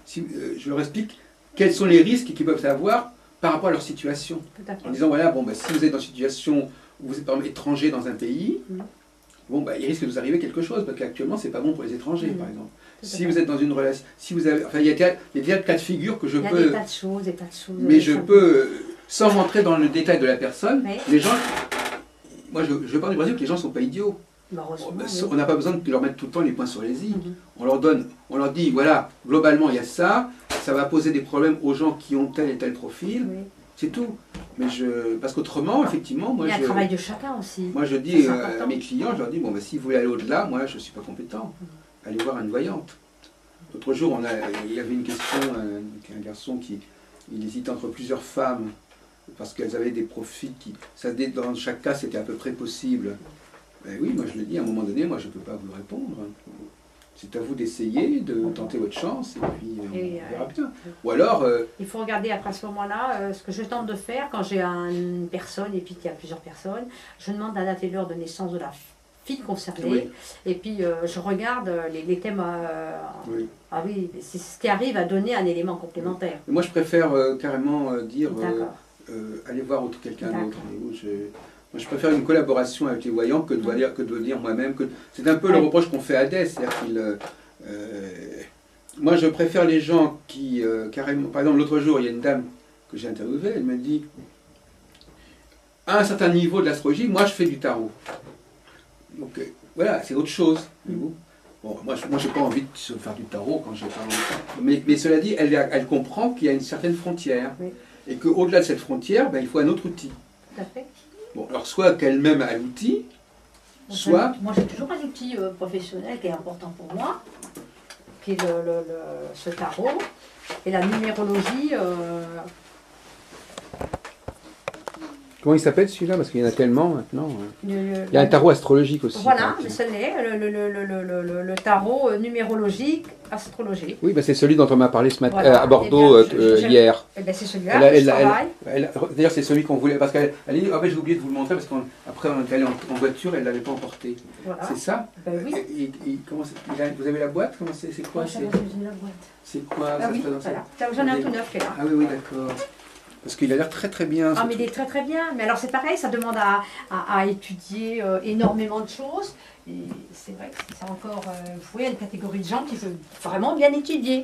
je leur explique quels sont les risques qu'ils peuvent avoir par rapport à leur situation. En disant, voilà, bon, si vous êtes dans une situation où vous êtes par exemple étranger dans un pays, bon, il risque de vous arriver quelque chose, parce qu'actuellement, c'est pas bon pour les étrangers, par exemple. Si vous êtes dans une relation... Si vous avez, enfin, il y a des cas de figure que je peux... Il y a des tas de choses, des tas de choses. Mais je peux, sans rentrer dans le détail de la personne, les gens... Moi, je pars du principe que les gens ne sont pas idiots. On n'a pas besoin de leur mettre tout le temps les points sur les i. On leur dit, voilà, globalement, il y a ça va poser des problèmes aux gens qui ont tel et tel profil, c'est tout. Mais parce qu'autrement, effectivement, moi, il y a un travail de chacun aussi. Moi, je dis à mes clients, je leur dis, bon, si vous voulez aller au-delà, moi, je ne suis pas compétent. Allez voir une voyante. L'autre jour, il y avait une question, un garçon il hésitait entre plusieurs femmes, parce qu'elles avaient des profils dans chaque cas, c'était à peu près possible. Ben oui, moi je le dis, à un moment donné, moi je ne peux pas vous répondre. C'est à vous d'essayer, de tenter votre chance, et puis on verra bien. Ou alors... il faut regarder après à ce moment-là, ce que je tente de faire, quand j'ai une personne, et puis qu'il y a plusieurs personnes, je demande la date et l'heure de naissance de la fille concernée, et puis je regarde les thèmes... Ah oui, c'est ce qui arrive à donner un élément complémentaire. Moi je préfère carrément dire... aller voir quelqu'un d'autre. Moi, je préfère une collaboration avec les voyants que de dire moi-même. C'est un peu le reproche qu'on fait à Hadès. Moi, je préfère les gens qui, carrément... Par exemple, l'autre jour, il y a une dame que j'ai interviewée, elle me dit, à un certain niveau de l'astrologie, moi, je fais du tarot. Donc, voilà, c'est autre chose. Bon, moi, je n'ai pas envie de faire du tarot quand j'ai pas longtemps. Mais cela dit, elle comprend qu'il y a une certaine frontière. Et qu'au-delà de cette frontière, il faut un autre outil. Tout à fait. Bon, alors soit qu'elle-même a l'outil, soit... Moi j'ai toujours un outil professionnel qui est important pour moi, qui est ce tarot, et la numérologie... Comment il s'appelle celui-là? Parce qu'il y en a tellement maintenant. Il y a un tarot astrologique aussi. Voilà, mais ce n'est le tarot numérologique astrologique. Oui, c'est celui dont on m'a parlé ce matin à Bordeaux hier. C'est celui-là que je travaille. D'ailleurs, c'est celui qu'on voulait. Parce qu'elle dit, j'ai oublié de vous le montrer parce qu'après on est allé en voiture, elle ne l'avait pas emporté. Voilà. C'est ça? Oui. Vous avez la boîte? C'est quoi? C'est quoi? Ah oui, voilà. J'en ai un tout neuf qui est là. Ah oui, d'accord. Parce qu'il a l'air très très bien. Ah mais il est très très bien. Mais alors c'est pareil, ça demande à étudier énormément de choses. Et c'est vrai que c'est encore, vous voyez, une catégorie de gens qui veulent vraiment bien étudier.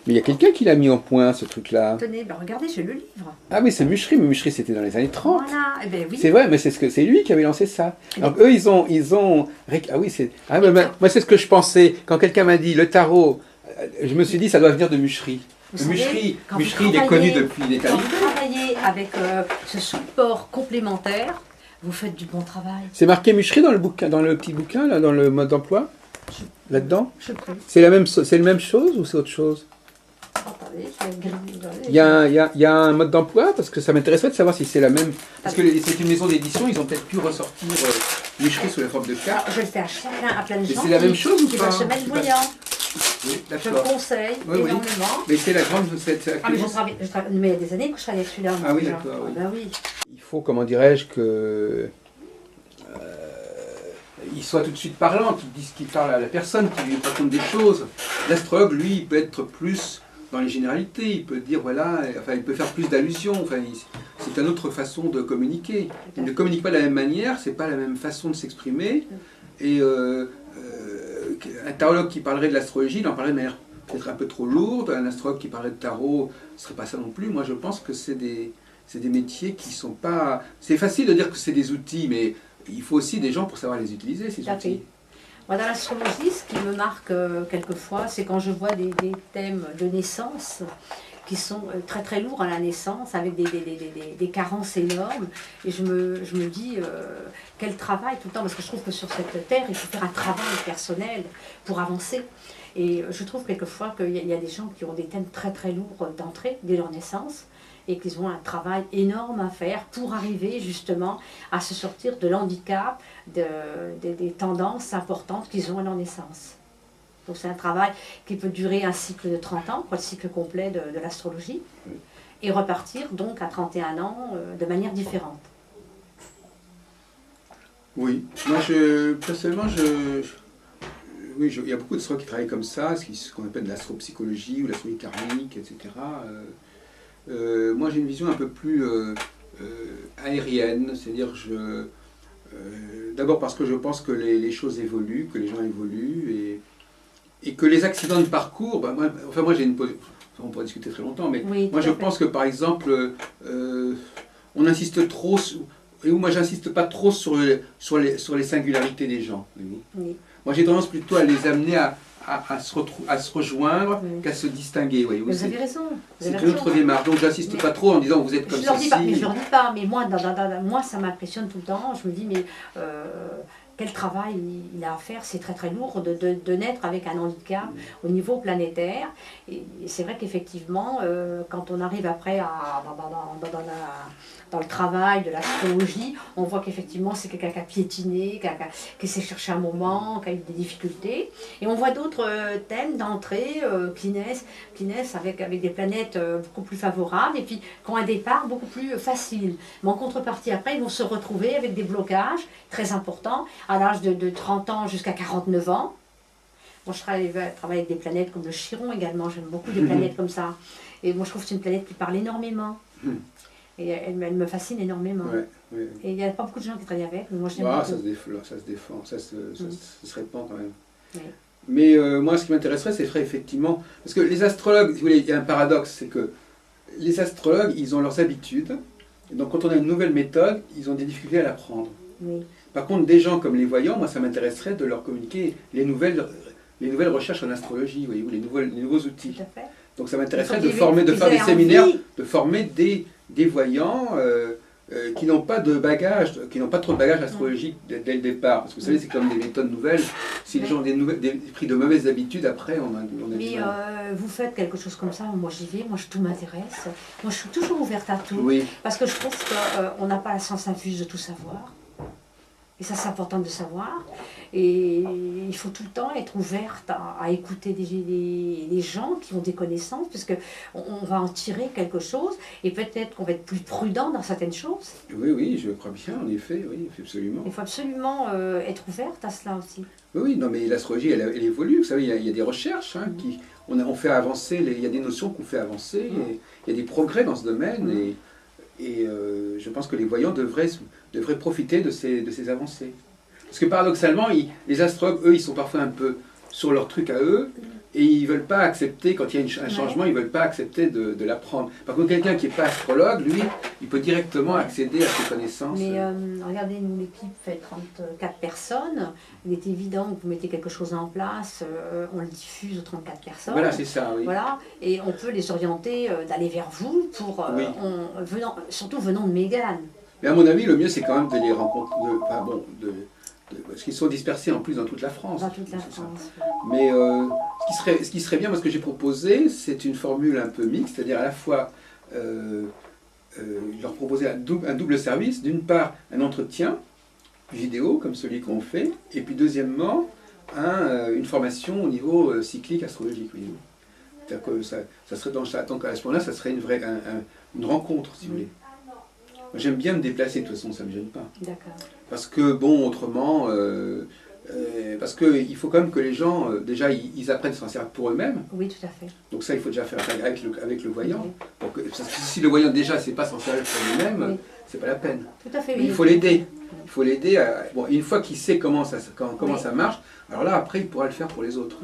Mais il y a quelqu'un qui l'a mis en point, ce truc-là. Tenez, regardez, j'ai le livre. Ah oui, c'est Muchery, mais Muchery c'était dans les années 30. Voilà, eh ben, oui. C'est vrai, mais c'est lui qui avait lancé ça. Alors eux, ils ont... Ah oui, c'est... Ah, moi, c'est ce que je pensais. Quand quelqu'un m'a dit le tarot, je me suis dit, ça doit venir de Muchery. Muchery, il est connu depuis des années. Quand vous travaillez avec ce support complémentaire, vous faites du bon travail. C'est marqué Muchery dans le petit bouquin, là, dans le mode d'emploi, là-dedans. C'est la même chose ou c'est autre chose? Attendez, il y a un mode d'emploi, parce que ça m'intéresserait de savoir si c'est la même. Parce que c'est une maison d'édition, ils ont peut-être pu ressortir Muchery sous la forme de carte. Je le fais à plein de gens. C'est la même chose ou pas? Qui veulent se mettre voyant. Oui, je le conseille énormément. Mais c'est la grande... Mais il y a des années que je travaille celui-là. Ah oui, d'accord. Oui. Ben oui. Il faut, comment dirais-je, que... il soit tout de suite parlant, qu'il parle à la personne, qu'il lui raconte des choses. L'astrologue, lui, il peut être plus dans les généralités, il peut dire, voilà, enfin, il peut faire plus d'allusions, enfin, c'est une autre façon de communiquer. Il ne communique pas de la même manière, c'est pas la même façon de s'exprimer. Et un tarologue qui parlerait de l'astrologie, il en parlerait de manière peut-être un peu trop lourde. Un astrologue qui parlerait de tarot, ce ne serait pas ça non plus. Moi, je pense que c'est des métiers qui sont pas... C'est facile de dire que c'est des outils, mais il faut aussi des gens pour savoir les utiliser, ces outils. Moi, dans l'astrologie, ce qui me marque quelquefois, c'est quand je vois des thèmes de naissance qui sont très très lourds à la naissance, avec des carences énormes. Et je me dis, quel travail tout le temps, parce que je trouve que sur cette terre, il faut faire un travail personnel pour avancer. Et je trouve quelquefois qu'il y a des gens qui ont des thèmes très très lourds d'entrée dès leur naissance, et qu'ils ont un travail énorme à faire pour arriver justement à se sortir de l'handicap, des tendances importantes qu'ils ont à leur naissance. Donc c'est un travail qui peut durer un cycle de 30 ans, le cycle complet de l'astrologie, et repartir donc à 31 ans de manière différente. Oui, moi personnellement, oui, il y a beaucoup d'astrologues qui travaillent comme ça, ce qu'on appelle de l'astropsychologie ou l'astrologie karmique, etc. Moi j'ai une vision un peu plus aérienne, c'est-à-dire d'abord parce que je pense que les choses évoluent, que les gens évoluent, et que les accidents de parcours, ben moi j'ai une position, on pourrait discuter très longtemps, mais oui, moi je pense que par exemple on insiste trop, et moi j'insiste pas trop sur les singularités des gens. Oui. Moi j'ai tendance plutôt à les amener à se rejoindre qu'à se distinguer. Oui, vous avez raison. C'est une autre démarche. Donc j'insiste pas trop en disant vous êtes comme ceci. Je leur dis pas, mais moi ça m'impressionne tout le temps. Je me dis mais quel travail il a à faire, c'est très très lourd de naître avec un handicap au niveau planétaire. Et c'est vrai qu'effectivement, quand on arrive après dans le travail de l'astrologie, on voit qu'effectivement c'est quelqu'un qui a piétiné, qui s'est cherché un moment, qui a eu des difficultés. Et on voit d'autres thèmes d'entrée, Clinès avec des planètes beaucoup plus favorables, et puis qui ont un départ beaucoup plus facile. Mais en contrepartie, après, ils vont se retrouver avec des blocages très importants, à l'âge de 30 ans jusqu'à 49 ans. Moi, je travaille avec des planètes comme le Chiron également, j'aime beaucoup des planètes comme ça. Et moi, je trouve que c'est une planète qui parle énormément. Et elle me fascine énormément. Ouais. Et il n'y a pas beaucoup de gens qui travaillent avec, mais moi, je l'aime beaucoup. Ça se défend, ça se répand quand même. Oui. Mais moi, ce qui m'intéresserait, c'est effectivement... Parce que les astrologues, si vous voulez, il y a un paradoxe, c'est que les astrologues, ils ont leurs habitudes. Et donc, quand on a une nouvelle méthode, ils ont des difficultés à l'apprendre. Oui. Par contre, des gens comme les voyants, moi, ça m'intéresserait de leur communiquer les nouvelles recherches en astrologie, voyez, ou les nouveaux outils. Tout à fait. Donc, ça m'intéresserait de faire des séminaires, de former des voyants qui n'ont pas de bagage, qui n'ont pas trop de bagage astrologique dès le départ. Parce que vous savez, c'est comme des méthodes nouvelles. Si les gens ont pris de mauvaises habitudes, après, on a Mais vous faites quelque chose comme ça, moi j'y vais, moi tout m'intéresse. Moi je suis toujours ouverte à tout. Oui. Parce que je trouve qu'on n'a pas la science infuse de tout savoir. Et ça, c'est important de savoir. Et il faut tout le temps être ouverte à écouter des gens qui ont des connaissances, parce qu'on va en tirer quelque chose, et peut-être qu'on va être plus prudent dans certaines choses. Oui, je crois bien, en effet, oui, absolument. Il faut absolument être ouverte à cela aussi. Oui, non, mais l'astrologie, elle évolue. Vous savez, il y a des recherches on fait avancer, il y a des notions qu'on fait avancer, et il y a des progrès dans ce domaine, et je pense que les voyants devraient profiter de ces avancées. Parce que paradoxalement, les astrologues, eux, ils sont parfois un peu sur leur truc à eux, et ils ne veulent pas accepter, quand il y a un changement, ils ne veulent pas accepter de l'apprendre. Par contre, quelqu'un qui n'est pas astrologue, lui, il peut directement accéder à ces connaissances. Mais regardez, nous, l'équipe fait 34 personnes. Il est évident que vous mettez quelque chose en place, on le diffuse aux 34 personnes. Voilà, c'est ça, oui. Voilà, et on peut les orienter d'aller vers vous, surtout venant de Mégane. Mais à mon avis, le mieux, c'est quand même de les rencontrer, parce qu'ils sont dispersés en plus dans toute la France. Dans toute la France. Mais ce qui serait bien, parce que j'ai proposé, c'est une formule un peu mixte, c'est-à-dire à la fois leur proposer un double service. D'une part, un entretien vidéo, comme celui qu'on fait, et puis deuxièmement, une formation au niveau cyclique astrologique. C'est-à-dire que ça serait tant qu'à ce moment-là, ça serait une rencontre, si vous voulez. J'aime bien me déplacer, de toute façon, ça ne me gêne pas. D'accord. Parce que, bon, autrement, Parce qu'il faut quand même que les gens, déjà, ils apprennent à s'en servir pour eux-mêmes. Oui, tout à fait. Donc ça, il faut déjà faire avec le voyant. Parce que si le voyant, déjà, ne sait pas s'en servir pour lui-même, c'est pas la peine. Tout à fait, mais il faut l'aider. Il faut l'aider à... Bon, une fois qu'il sait comment ça marche, alors là, après, il pourra le faire pour les autres.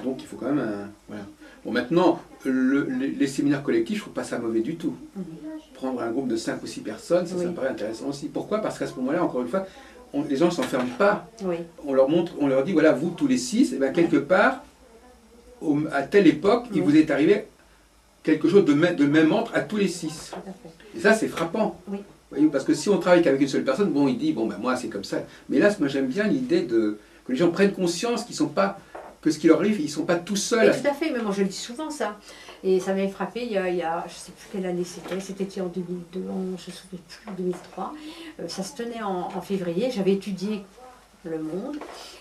Donc, il faut quand même... voilà. Bon, maintenant, les séminaires collectifs, je ne trouve pas ça mauvais du tout. Prendre un groupe de 5 ou 6 personnes, ça me paraît intéressant aussi. Pourquoi? Parce qu'à ce moment-là, encore une fois, les gens ne s'enferment pas. On leur montre, on leur dit, voilà, vous, tous les 6, et bien, quelque part, à telle époque, il vous est arrivé quelque chose de même ordre à tous les 6. Et ça, c'est frappant. Vous voyez, parce que si on travaille qu'avec une seule personne, bon, il dit, bon, ben moi, c'est comme ça. Mais là, moi, j'aime bien l'idée que les gens prennent conscience qu'ils sont pas, que ce qui leur arrive, ils ne sont pas tout seuls. Oui, tout à fait, mais moi, je le dis souvent, ça. Et ça m'avait frappé il y a je ne sais plus quelle année c'était en 2002, je ne me souviens plus, 2003. Ça se tenait en février, j'avais étudié Le Monde,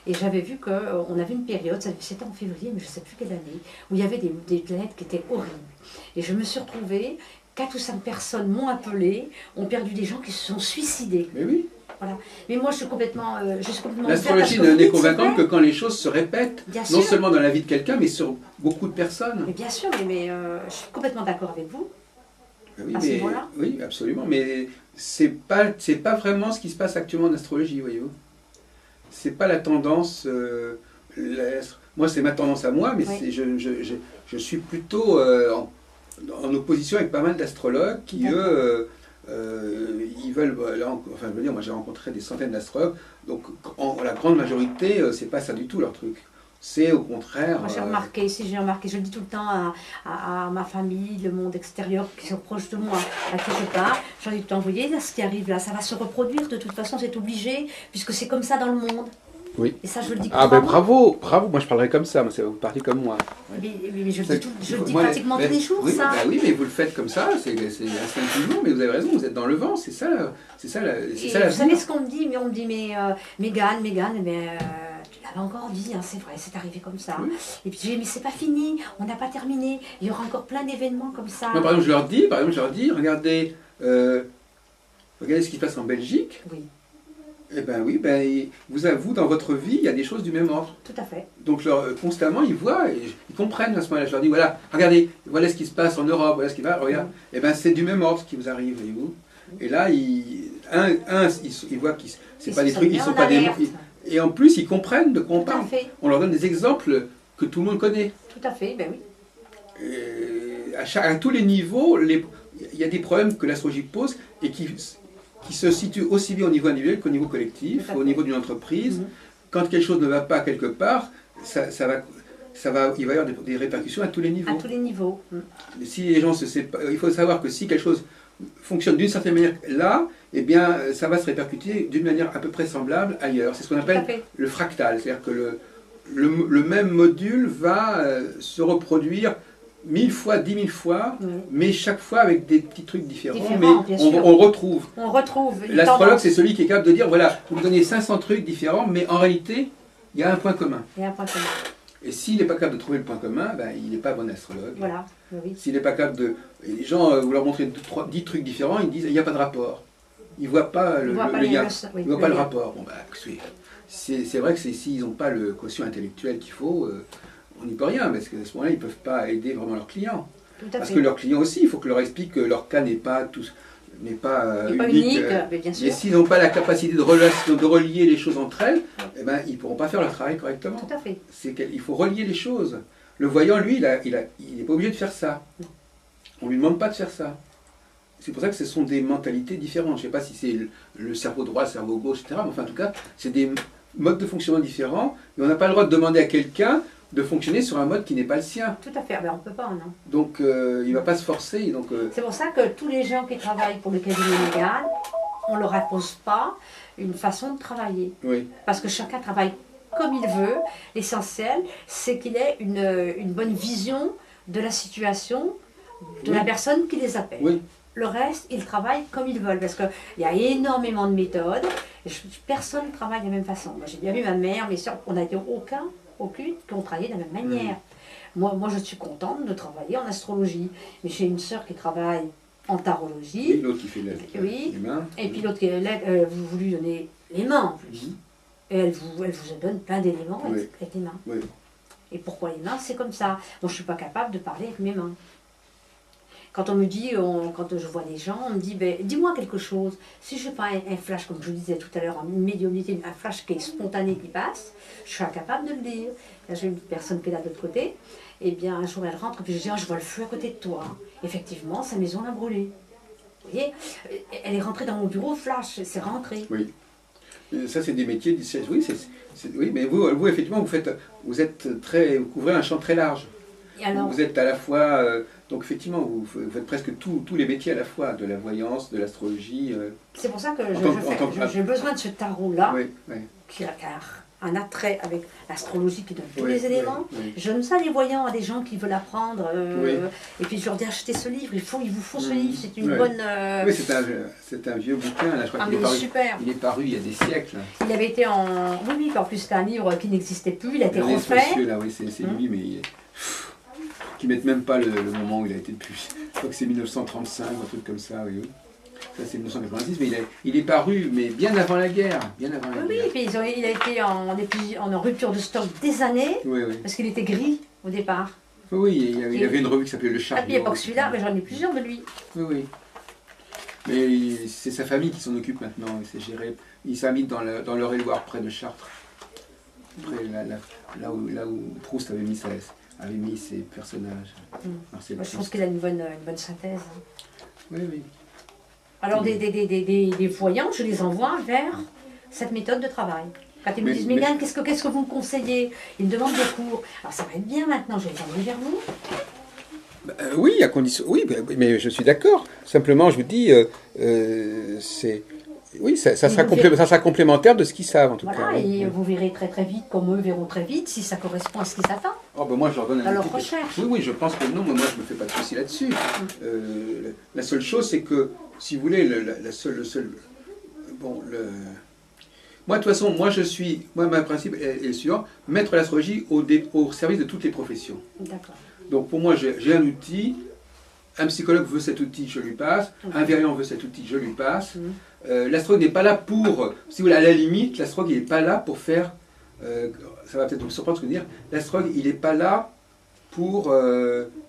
et j'avais vu qu'on avait une période, c'était en février, mais je ne sais plus quelle année, où il y avait des planètes qui étaient horribles. Et je me suis retrouvée, 4 ou 5 personnes m'ont appelée, ont perdu des gens qui se sont suicidés. Mais oui. Voilà. Mais moi, je suis complètement l'astrologie n'est convaincante que quand les choses se répètent, non seulement dans la vie de quelqu'un, mais sur beaucoup de personnes. Mais bien sûr, mais je suis complètement d'accord avec vous. Oui, oui, absolument. Mais c'est pas vraiment ce qui se passe actuellement en astrologie, voyez-vous. C'est pas la tendance. Moi, c'est ma tendance à moi, mais je suis plutôt en opposition avec pas mal d'astrologues qui, eux, ils veulent, enfin je veux dire, moi j'ai rencontré des centaines d'astrologues, donc la grande majorité, c'est pas ça du tout leur truc. C'est au contraire... Moi j'ai remarqué, je le dis tout le temps à ma famille, le monde extérieur qui sont proches de moi, à qui je parle, j'en dis tout le temps, vous voyez, là, ce qui arrive là, ça va se reproduire de toute façon, c'est obligé, puisque c'est comme ça dans le monde. Oui. Et ça, je le dis bravo, moi je parlerais comme ça, vous partez comme moi. Mais je le dis pratiquement tous les jours, ça. Oui, mais vous le faites comme ça, c'est instinctivement, mais vous avez raison, vous êtes dans le vent, c'est ça vous savez ce qu'on me dit, mais Mégane, tu l'avais encore dit, hein, c'est vrai, c'est arrivé comme ça. Oui. Et puis je dis, mais c'est pas fini, on n'a pas terminé, il y aura encore plein d'événements comme ça. Non, par exemple, je leur dis, regardez ce qui se passe en Belgique. Oui. Eh bien oui, vous, dans votre vie, il y a des choses du même ordre. Tout à fait. Donc constamment, ils voient, ils comprennent à ce moment-là. Je leur dis, voilà, regardez, voilà ce qui se passe en Europe, voilà ce qui va, regarde. Eh bien c'est du même ordre qui vous arrive, voyez-vous. Et là, ils voient qu'ils c'est pas des trucs, ils sont pas des... Et en plus, ils comprennent de quoi on parle. On leur donne des exemples que tout le monde connaît. Tout à fait, ben oui. Et à tous les niveaux, il y a des problèmes que l'astrologie pose et qui se situe aussi bien au niveau individuel qu'au niveau collectif, au niveau d'une entreprise. Quand quelque chose ne va pas quelque part, il va y avoir des répercussions à tous les niveaux. À tous les niveaux. Si les gens il faut savoir que si quelque chose fonctionne d'une certaine manière là, eh bien ça va se répercuter d'une manière à peu près semblable ailleurs. C'est ce qu'on appelle le fractal, c'est-à-dire que le même module va se reproduire 1000 fois, 10 000 fois, mais chaque fois avec des petits trucs différents mais on retrouve. On retrouve. L'astrologue, c'est celui qui est capable de dire, voilà, vous me donnez 500 trucs différents, mais en réalité, il y a un point commun. Il y a un point commun. Et s'il n'est pas capable de trouver le point commun, il n'est pas bon astrologue. Voilà, oui. S'il n'est pas capable de... Et les gens, vous leur montrez 10 trucs différents, ils disent, il n'y a pas de rapport. Ils ne voient pas le lien. Ils ne voient pas le rapport. Bon, c'est vrai que s'ils n'ont pas le quotient intellectuel qu'il faut... on n'y peut rien, parce qu'à ce moment-là, ils ne peuvent pas aider vraiment leurs clients. Parce que leurs clients aussi, il faut que leur explique que leur cas n'est pas unique. Mais bien sûr. Et s'ils n'ont pas la capacité de relier les choses entre elles, eh ben, ils ne pourront pas faire leur travail correctement. Tout à fait. Il faut relier les choses. Le voyant, lui, il n'est pas obligé de faire ça. On ne lui demande pas de faire ça. C'est pour ça que ce sont des mentalités différentes. Je ne sais pas si c'est le cerveau droit, le cerveau gauche, etc. Mais enfin, en tout cas, c'est des modes de fonctionnement différents. Et on n'a pas le droit de demander à quelqu'un de fonctionner sur un mode qui n'est pas le sien. Tout à fait, on ne peut pas, non. Donc il ne va pas se forcer. C'est pour ça que tous les gens qui travaillent pour le cabinet Mégane, on ne leur impose pas une façon de travailler. Oui. Parce que chacun travaille comme il veut. L'essentiel, c'est qu'il ait une bonne vision de la situation, de la personne qui les appelle. Oui. Le reste, ils travaillent comme ils veulent, parce qu'il y a énormément de méthodes. Et personne ne travaille de la même façon. Moi, j'ai bien vu ma mère, mes soeurs, on n'a été aucune qui ont travaillé de la même manière. Moi, je suis contente de travailler en astrologie. Mais j'ai une sœur qui travaille en tarologie. Oui, l'autre qui fait les mains. Et puis l'autre qui vous lui donnez les mains en plus. Et elle vous donne plein d'éléments Oui. avec les mains. Oui. Et pourquoi les mains? C'est comme ça. Moi, je ne suis pas capable de parler avec mes mains. Quand on me dit, quand je vois les gens, on me dit, ben, dis-moi quelque chose. Si je n'ai pas un flash, comme je vous disais tout à l'heure, en médiumnité, un flash qui est spontané, qui passe, je suis incapable de le dire. Là, j'ai une personne qui est là de l'autre côté. Et bien, un jour, elle rentre, et puis je dis, ah, je vois le feu à côté de toi. Effectivement, sa maison l'a brûlée. Vous voyez, elle est rentrée dans mon bureau, flash, c'est rentré. Oui. Ça, c'est des métiers, oui, oui, mais vous, effectivement, vous êtes très, vous couvrez un champ très large. Et alors, Vous êtes à la fois, donc effectivement, vous faites presque tous les métiers à la fois, de la voyance, de l'astrologie. c'est pour ça que que- j'ai besoin de ce tarot-là, Oui, oui. qui a un attrait avec l'astrologie qui donne tous Oui, les éléments. oui, oui. Je donne ça les voyants à des gens qui veulent apprendre. Oui. Et puis je leur dis achetez ce livre, ils vous font ce Mhm. livre, c'est une Ouais. bonne. Oui, c'est un vieux bouquin, là, je crois Ah, qu'il mais est paru. super. Il est paru il y a des siècles. Il avait été en. Oui, oui, en plus c'est un livre qui n'existait plus, il a été Les réseaux refait. sociaux, là, oui, c'est lui, mais qui ne mettent même pas le moment où il a été publié. Je crois que c'est 1935, un truc comme ça, oui. Ça, c'est 1986, mais il est paru, mais bien avant la guerre. Bien avant la Oui, oui, guerre. et puis il a été en rupture de stock des années, Oui, oui. parce qu'il était gris au départ. Oui, il avait une revue qui s'appelait Le Ah, Chariot. puis il n'y a pas que celui-là, mais j'en ai plusieurs de lui. Oui, oui. Mais c'est sa famille qui s'en occupe maintenant. C'est géré. Il s'habite dans l'Eure-et-Loire, près de Chartres. Près, là où Proust avait mis ses personnages. Marcel Moi, je Proust. pense qu'il a une bonne synthèse. Oui, oui. Alors, des voyants, je les envoie vers cette méthode de travail. Quand ils me disent, Mégane, qu'est-ce que vous me conseillez? Ils me demandent des cours. Alors, ça va être bien maintenant, je vais les envoyer vers vous. Oui, à condition. Oui, mais je suis d'accord. Simplement, je vous dis, c'est. Oui, ça sera complémentaire de ce qu'ils savent, en tout Voilà, cas. et Oui. vous verrez très très vite, comme eux verront très vite, si ça correspond à ce qu'ils attendent. Oh, ben moi, je leur donne Dans un leur outil. recherche. Oui, oui, je pense que non, mais moi, je ne me fais pas de soucis là-dessus. La seule chose, c'est que, si vous voulez, le seul. Bon, moi, de toute façon, mon principe est le suivant, mettre l'astrologie au service de toutes les professions. D'accord. Donc, pour moi, j'ai un outil. Un psychologue veut cet outil, je lui passe. Un voyant veut cet outil, je lui passe. L'astrologue n'est pas là pour, si vous voulez, à la limite, l'astrologue n'est pas là pour faire, ça va peut-être vous surprendre ce que je veux dire, l'astrologue, il n'est pas là pour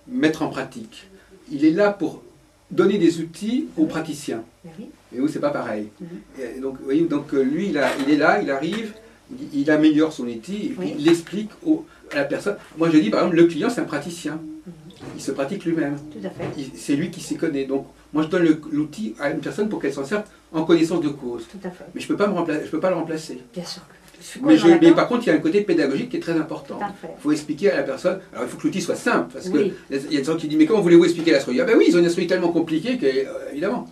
mettre en pratique. Il est là pour donner des outils aux praticiens. Oui. Et vous, c'est pas pareil. Et donc, vous voyez, donc lui, il est là, il arrive, il améliore son outil, et puis il l'explique à la personne. Moi, je dis, par exemple, le client, c'est un praticien. Il se pratique lui-même. Tout à fait. C'est lui qui s'y connaît. Donc, moi, je donne l'outil à une personne pour qu'elle s'en serve en connaissance de cause. Tout à fait. Mais je peux pas le remplacer. Bien sûr. Mais par contre, il y a un côté pédagogique qui est très important. Tout à fait. Il faut expliquer à la personne. Alors, il faut que l'outil soit simple. Parce Oui. qu'il y a des gens qui disent, mais comment voulez-vous expliquer l'astrologie? Ah ben oui, ils ont une astrologie tellement compliquée que, évidemment.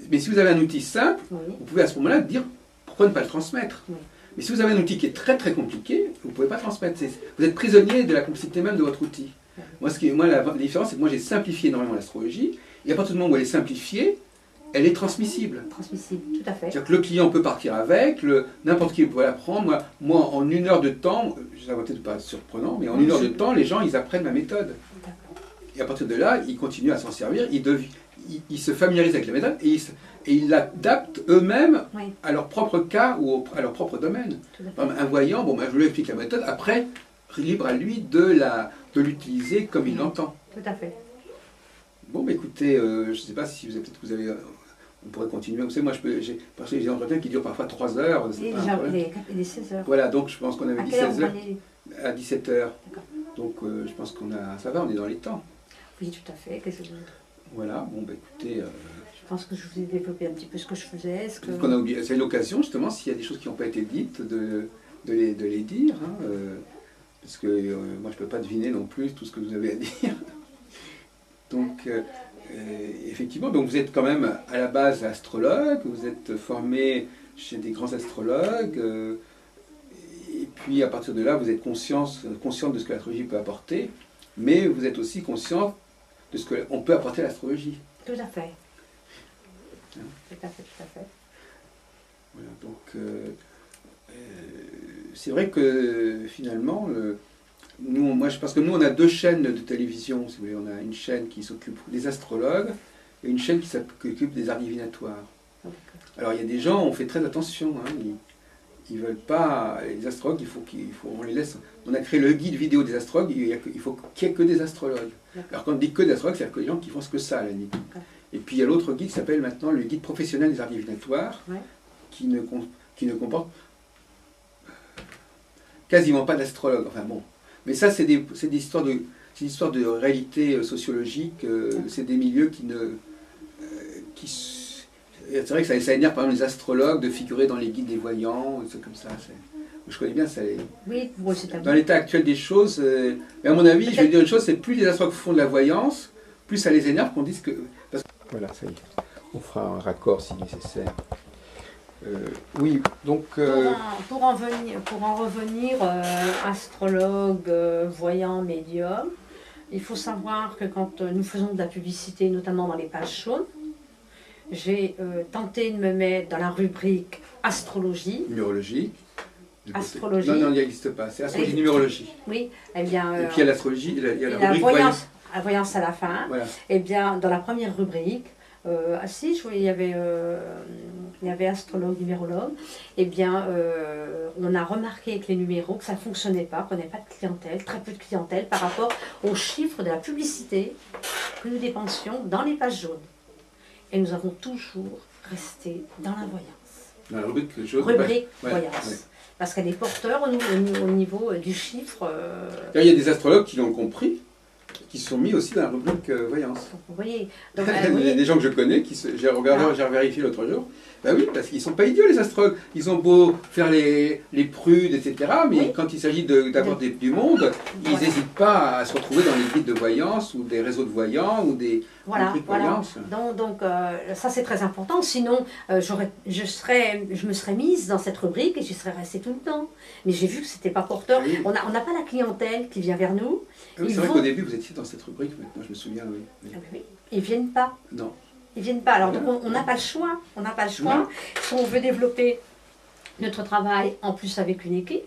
Mais si vous avez un outil simple, Oui. vous pouvez à ce moment-là dire, pourquoi ne pas le transmettre? Oui. Mais si vous avez un outil qui est très très compliqué, vous ne pouvez pas transmettre. Vous êtes prisonnier de la complexité même de votre outil. Moi, la différence, c'est que moi, j'ai simplifié énormément l'astrologie. Et à partir du moment où elle est simplifiée, elle est transmissible. Transmissible, tout à fait. C'est-à-dire que le client peut partir avec, n'importe qui peut l'apprendre. Moi, en 1 heure de temps, ça va peut-être pas surprenant, mais en 1 heure de temps, les gens, ils apprennent ma méthode. Et à partir de là, ils continuent à s'en servir, ils se familiarisent avec la méthode et ils l'adaptent eux-mêmes à leur propre cas ou à leur propre domaine. Par exemple, un voyant, bon, je lui explique la méthode, après, libre à lui de l'utiliser comme il l'entend. Tout à fait. Bon, écoutez, je ne sais pas si vous avez... On pourrait continuer. Vous savez, moi, parce que j'ai des entretiens qui durent parfois 3 heures. Et les 16 heures. Voilà, donc je pense qu'on avait dit 16 heures. À 17 heures. D'accord. Donc je pense ça va, on est dans les temps. Oui, tout à fait. Voilà, bon, écoutez... Je pense que je vous ai développé un petit peu ce que je faisais. qu'on a oublié. C'est l'occasion, justement, s'il y a des choses qui n'ont pas été dites, de les dire. Hein, parce que moi, je ne peux pas deviner non plus tout ce que vous avez à dire. Donc, effectivement, donc vous êtes quand même à la base astrologue, vous êtes formé chez des grands astrologues, et puis à partir de là, vous êtes consciente de ce que l'astrologie peut apporter, mais vous êtes aussi consciente de ce qu'on peut apporter à l'astrologie. Tout à fait. Hein? Tout à fait, tout à fait. Voilà, donc c'est vrai que finalement, parce que nous on a 2 chaînes de télévision, si vous voulez. On a une chaîne qui s'occupe des astrologues et une chaîne qui s'occupe des arts divinatoires. Alors il y a des gens, on fait très attention, hein, Ils veulent pas, les astrologues, on les laisse. On a créé le guide vidéo des astrologues, il faut qu'il n'y ait que des astrologues. Alors quand on dit que des astrologues, c'est-à-dire que les gens qui font que ça à la limite. Et puis il y a l'autre guide qui s'appelle maintenant le guide professionnel des arts divinatoires, qui ne comporte quasiment pas d'astrologues. Enfin bon. Mais ça, c'est des histoires de réalité sociologique, c'est des milieux c'est vrai que ça énerve par exemple les astrologues de figurer dans les guides des voyants, des trucs comme ça. Je connais bien ça. Oui, dans l'état actuel des choses, mais à mon avis, je vais dire une chose, c'est plus les astrologues font de la voyance, plus ça les énerve qu'on dise que... Voilà, ça y est. On fera un raccord si nécessaire. Oui, donc... Pour en revenir, astrologue, voyant, médium, il faut savoir que quand nous faisons de la publicité, notamment dans les pages jaunes, j'ai tenté de me mettre dans la rubrique astrologie. Numérologie. Astrologie. Non, il n'existe pas, c'est astrologie, numérologie. Oui, eh bien... et puis il y a l'astrologie, il y a la rubrique voyance. La voyance à la fin. Voilà. Eh bien, dans la première rubrique, il y avait astrologue, numérologue. Eh bien, on a remarqué avec les numéros que ça ne fonctionnait pas, qu'on n'avait pas de clientèle, très peu de clientèle par rapport aux chiffres de la publicité que nous dépensions dans les pages jaunes. Et nous avons toujours resté dans la voyance. Dans la rubrique jaune. Rubrique voyance. Parce qu'elle est porteur au niveau du chiffre. Il y a des astrologues qui l'ont compris, qui sont mis aussi dans la rubrique voyance. Vous voyez. Donc, il y a des gens que je connais, j'ai vérifié l'autre jour. Ben oui, parce qu'ils ne sont pas idiots les astrologues. Ils ont beau faire les prudes, etc. Mais quand il s'agit d'avoir du monde, ils n'hésitent pas à se retrouver dans les guides de voyance ou des réseaux de voyants ou des rubriques voyance. Donc ça c'est très important. Sinon, je me serais mise dans cette rubrique et j'y serais restée tout le temps. Mais j'ai vu que ce n'était pas porteur. Oui. On n'a pas la clientèle qui vient vers nous. Oui, c'est vrai qu'au début vous étiez dans cette rubrique, maintenant je me souviens. Oui. Ils ne viennent pas. Non. Ils viennent pas. Alors donc on n'a pas le choix. On n'a pas le choix. Si on veut développer notre travail en plus avec une équipe.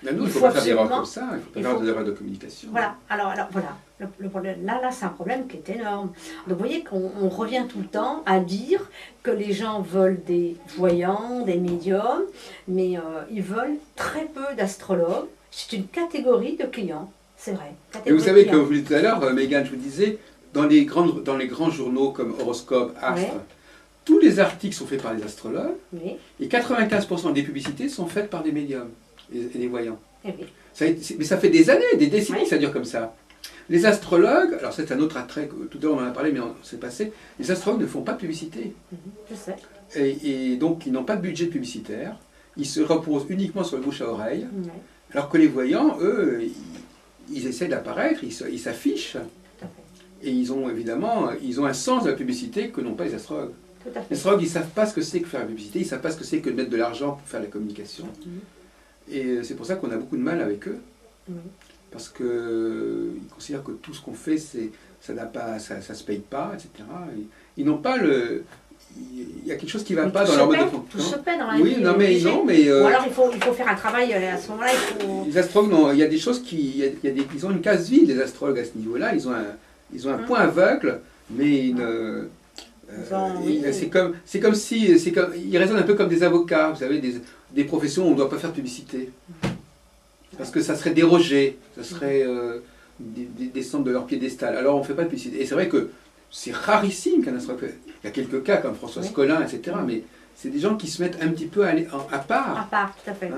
Mais nous, il ne faut pas faire d'erreurs comme ça. Il ne faut pas faire d'erreurs de communication. Voilà. Alors voilà. Le problème, là c'est un problème qui est énorme. Donc vous voyez qu'on revient tout le temps à dire que les gens veulent des voyants, des médiums, mais ils veulent très peu d'astrologues. C'est une catégorie de clients. C'est vrai. Et vous savez, comme vous le disiez tout à l'heure, Mégane, je vous disais, dans les grands journaux comme Horoscope, Astre, tous les articles sont faits par des astrologues, et 95% des publicités sont faites par des médiums et des voyants. Mais ça fait des années, des décennies que ça dure comme ça. Les astrologues, alors c'est un autre attrait, tout à l'heure on en a parlé, mais c'est passé, les astrologues ne font pas de publicité. Je sais. Et donc ils n'ont pas de budget publicitaire, ils se reposent uniquement sur le bouche à oreille, alors que les voyants, eux, ils essaient d'apparaître, ils s'affichent. Et ils ont évidemment un sens de la publicité que n'ont pas les astrologues. Les astrologues, ils ne savent pas ce que c'est que faire la publicité, ils ne savent pas ce que c'est que de mettre de l'argent pour faire la communication. Et c'est pour ça qu'on a beaucoup de mal avec eux. Parce qu'ils considèrent que tout ce qu'on fait, ça se paye pas, etc. Ils n'ont pas le... Il y a quelque chose qui ne va pas dans leur mode de fonctionnement. Tout se paie dans la vie. Mais ou alors il faut faire un travail à ce moment-là. Les astrologues, non, il y a des choses ils ont une case vide, les astrologues, à ce niveau-là. Ils ont un point aveugle, mais c'est comme si... ils raisonnent un peu comme des avocats, vous savez, des professions où on ne doit pas faire de publicité. Parce que ça serait dérogé, ça serait descendre de leur piédestal. Alors on ne fait pas de publicité. Et c'est vrai que c'est rarissime qu'un astrologue... Il y a quelques cas comme François Scolin, etc. Mais c'est des gens qui se mettent un petit peu à part. À part, tout à fait.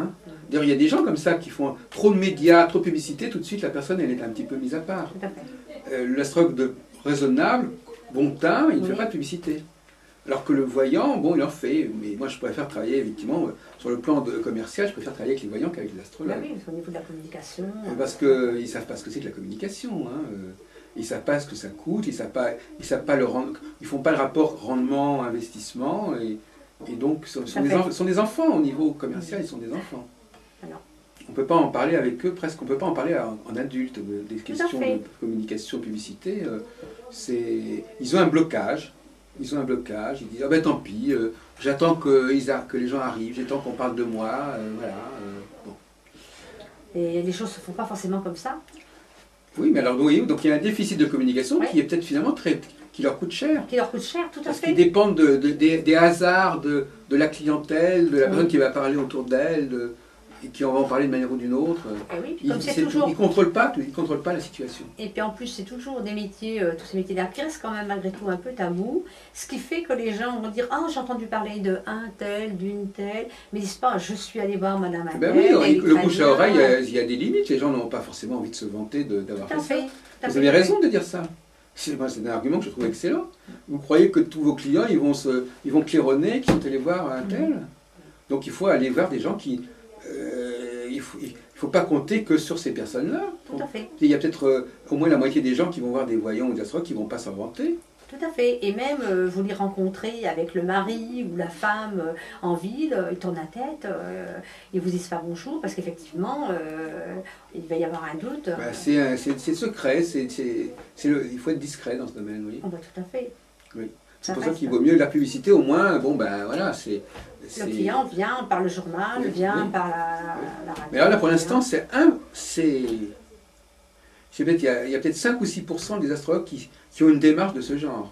D'ailleurs, il y a des gens comme ça qui font trop de médias, trop de publicité, tout de suite la personne elle est un petit peu mise à part. Tout à fait. L'astrologue raisonnable, bon teint, il ne fait pas de publicité. Alors que le voyant, bon, il en fait. Mais moi, je préfère travailler, effectivement, sur le plan commercial, je préfère travailler avec les voyants qu'avec les astrologues. Oui, au niveau de la communication. Parce qu'ils ne savent pas ce que c'est que la communication. Ils ne savent pas ce que ça coûte, ils ne font pas le rapport rendement-investissement. Et donc, ce sont des enfants au niveau commercial, ils sont des enfants. Alors. On ne peut pas en parler avec eux, presque, on ne peut pas en parler en adulte, des questions de communication, publicité. Ils ont un blocage. Ils disent ah ben tant pis, j'attends que les gens arrivent, j'attends qu'on parle de moi, voilà. Bon. Et les choses ne se font pas forcément comme ça. Oui, mais alors donc il y a un déficit de communication qui est peut-être finalement qui leur coûtent cher. Qui leur coûte cher, tout à Parce fait. qu'ils dépendent des hasards de la clientèle, de la personne qui va parler autour d'elle, et qui en va en parler de manière ou d'une autre. Et oui, Ils comme c'est toujours... ne contrôlent pas tout, ils contrôlent pas la situation. Et puis en plus, c'est toujours des métiers, tous ces métiers d'art qui restent quand même malgré tout un peu tabou. Ce qui fait que les gens vont dire: ah, j'ai entendu parler de un tel, d'une telle, mais ils disent pas: je suis allé voir Madame Ben Adèle. oui, le bouche à oreille, il y a des limites. Les gens n'ont pas forcément envie de se vanter d'avoir fait ça. Vous avez raison de dire ça. C'est un argument que je trouve excellent. Vous croyez que tous vos clients, ils vont claironner, qu'ils sont allés voir un tel? Donc il faut aller voir des gens qui... il faut pas compter que sur ces personnes-là. Tout à fait. Il y a peut-être au moins la moitié des gens qui vont voir des voyants ou des astrologues qui ne vont pas s'en vanter. Tout à fait. Et même vous les rencontrez avec le mari ou la femme en ville, ils tournent la tête, ils vous disent pas bonjour parce qu'effectivement, il va y avoir un doute. Bah, c'est secret, il faut être discret dans ce domaine, oui. Oh, bah, tout à fait. Oui. C'est pour ça qu'il vaut mieux la publicité, au moins, bon ben voilà, c'est... Le client vient par le journal, vient par la radio. Mais alors là, pour l'instant, je sais peut-être, il y a peut-être 5 ou 6% des astrologues qui ont une démarche de ce genre.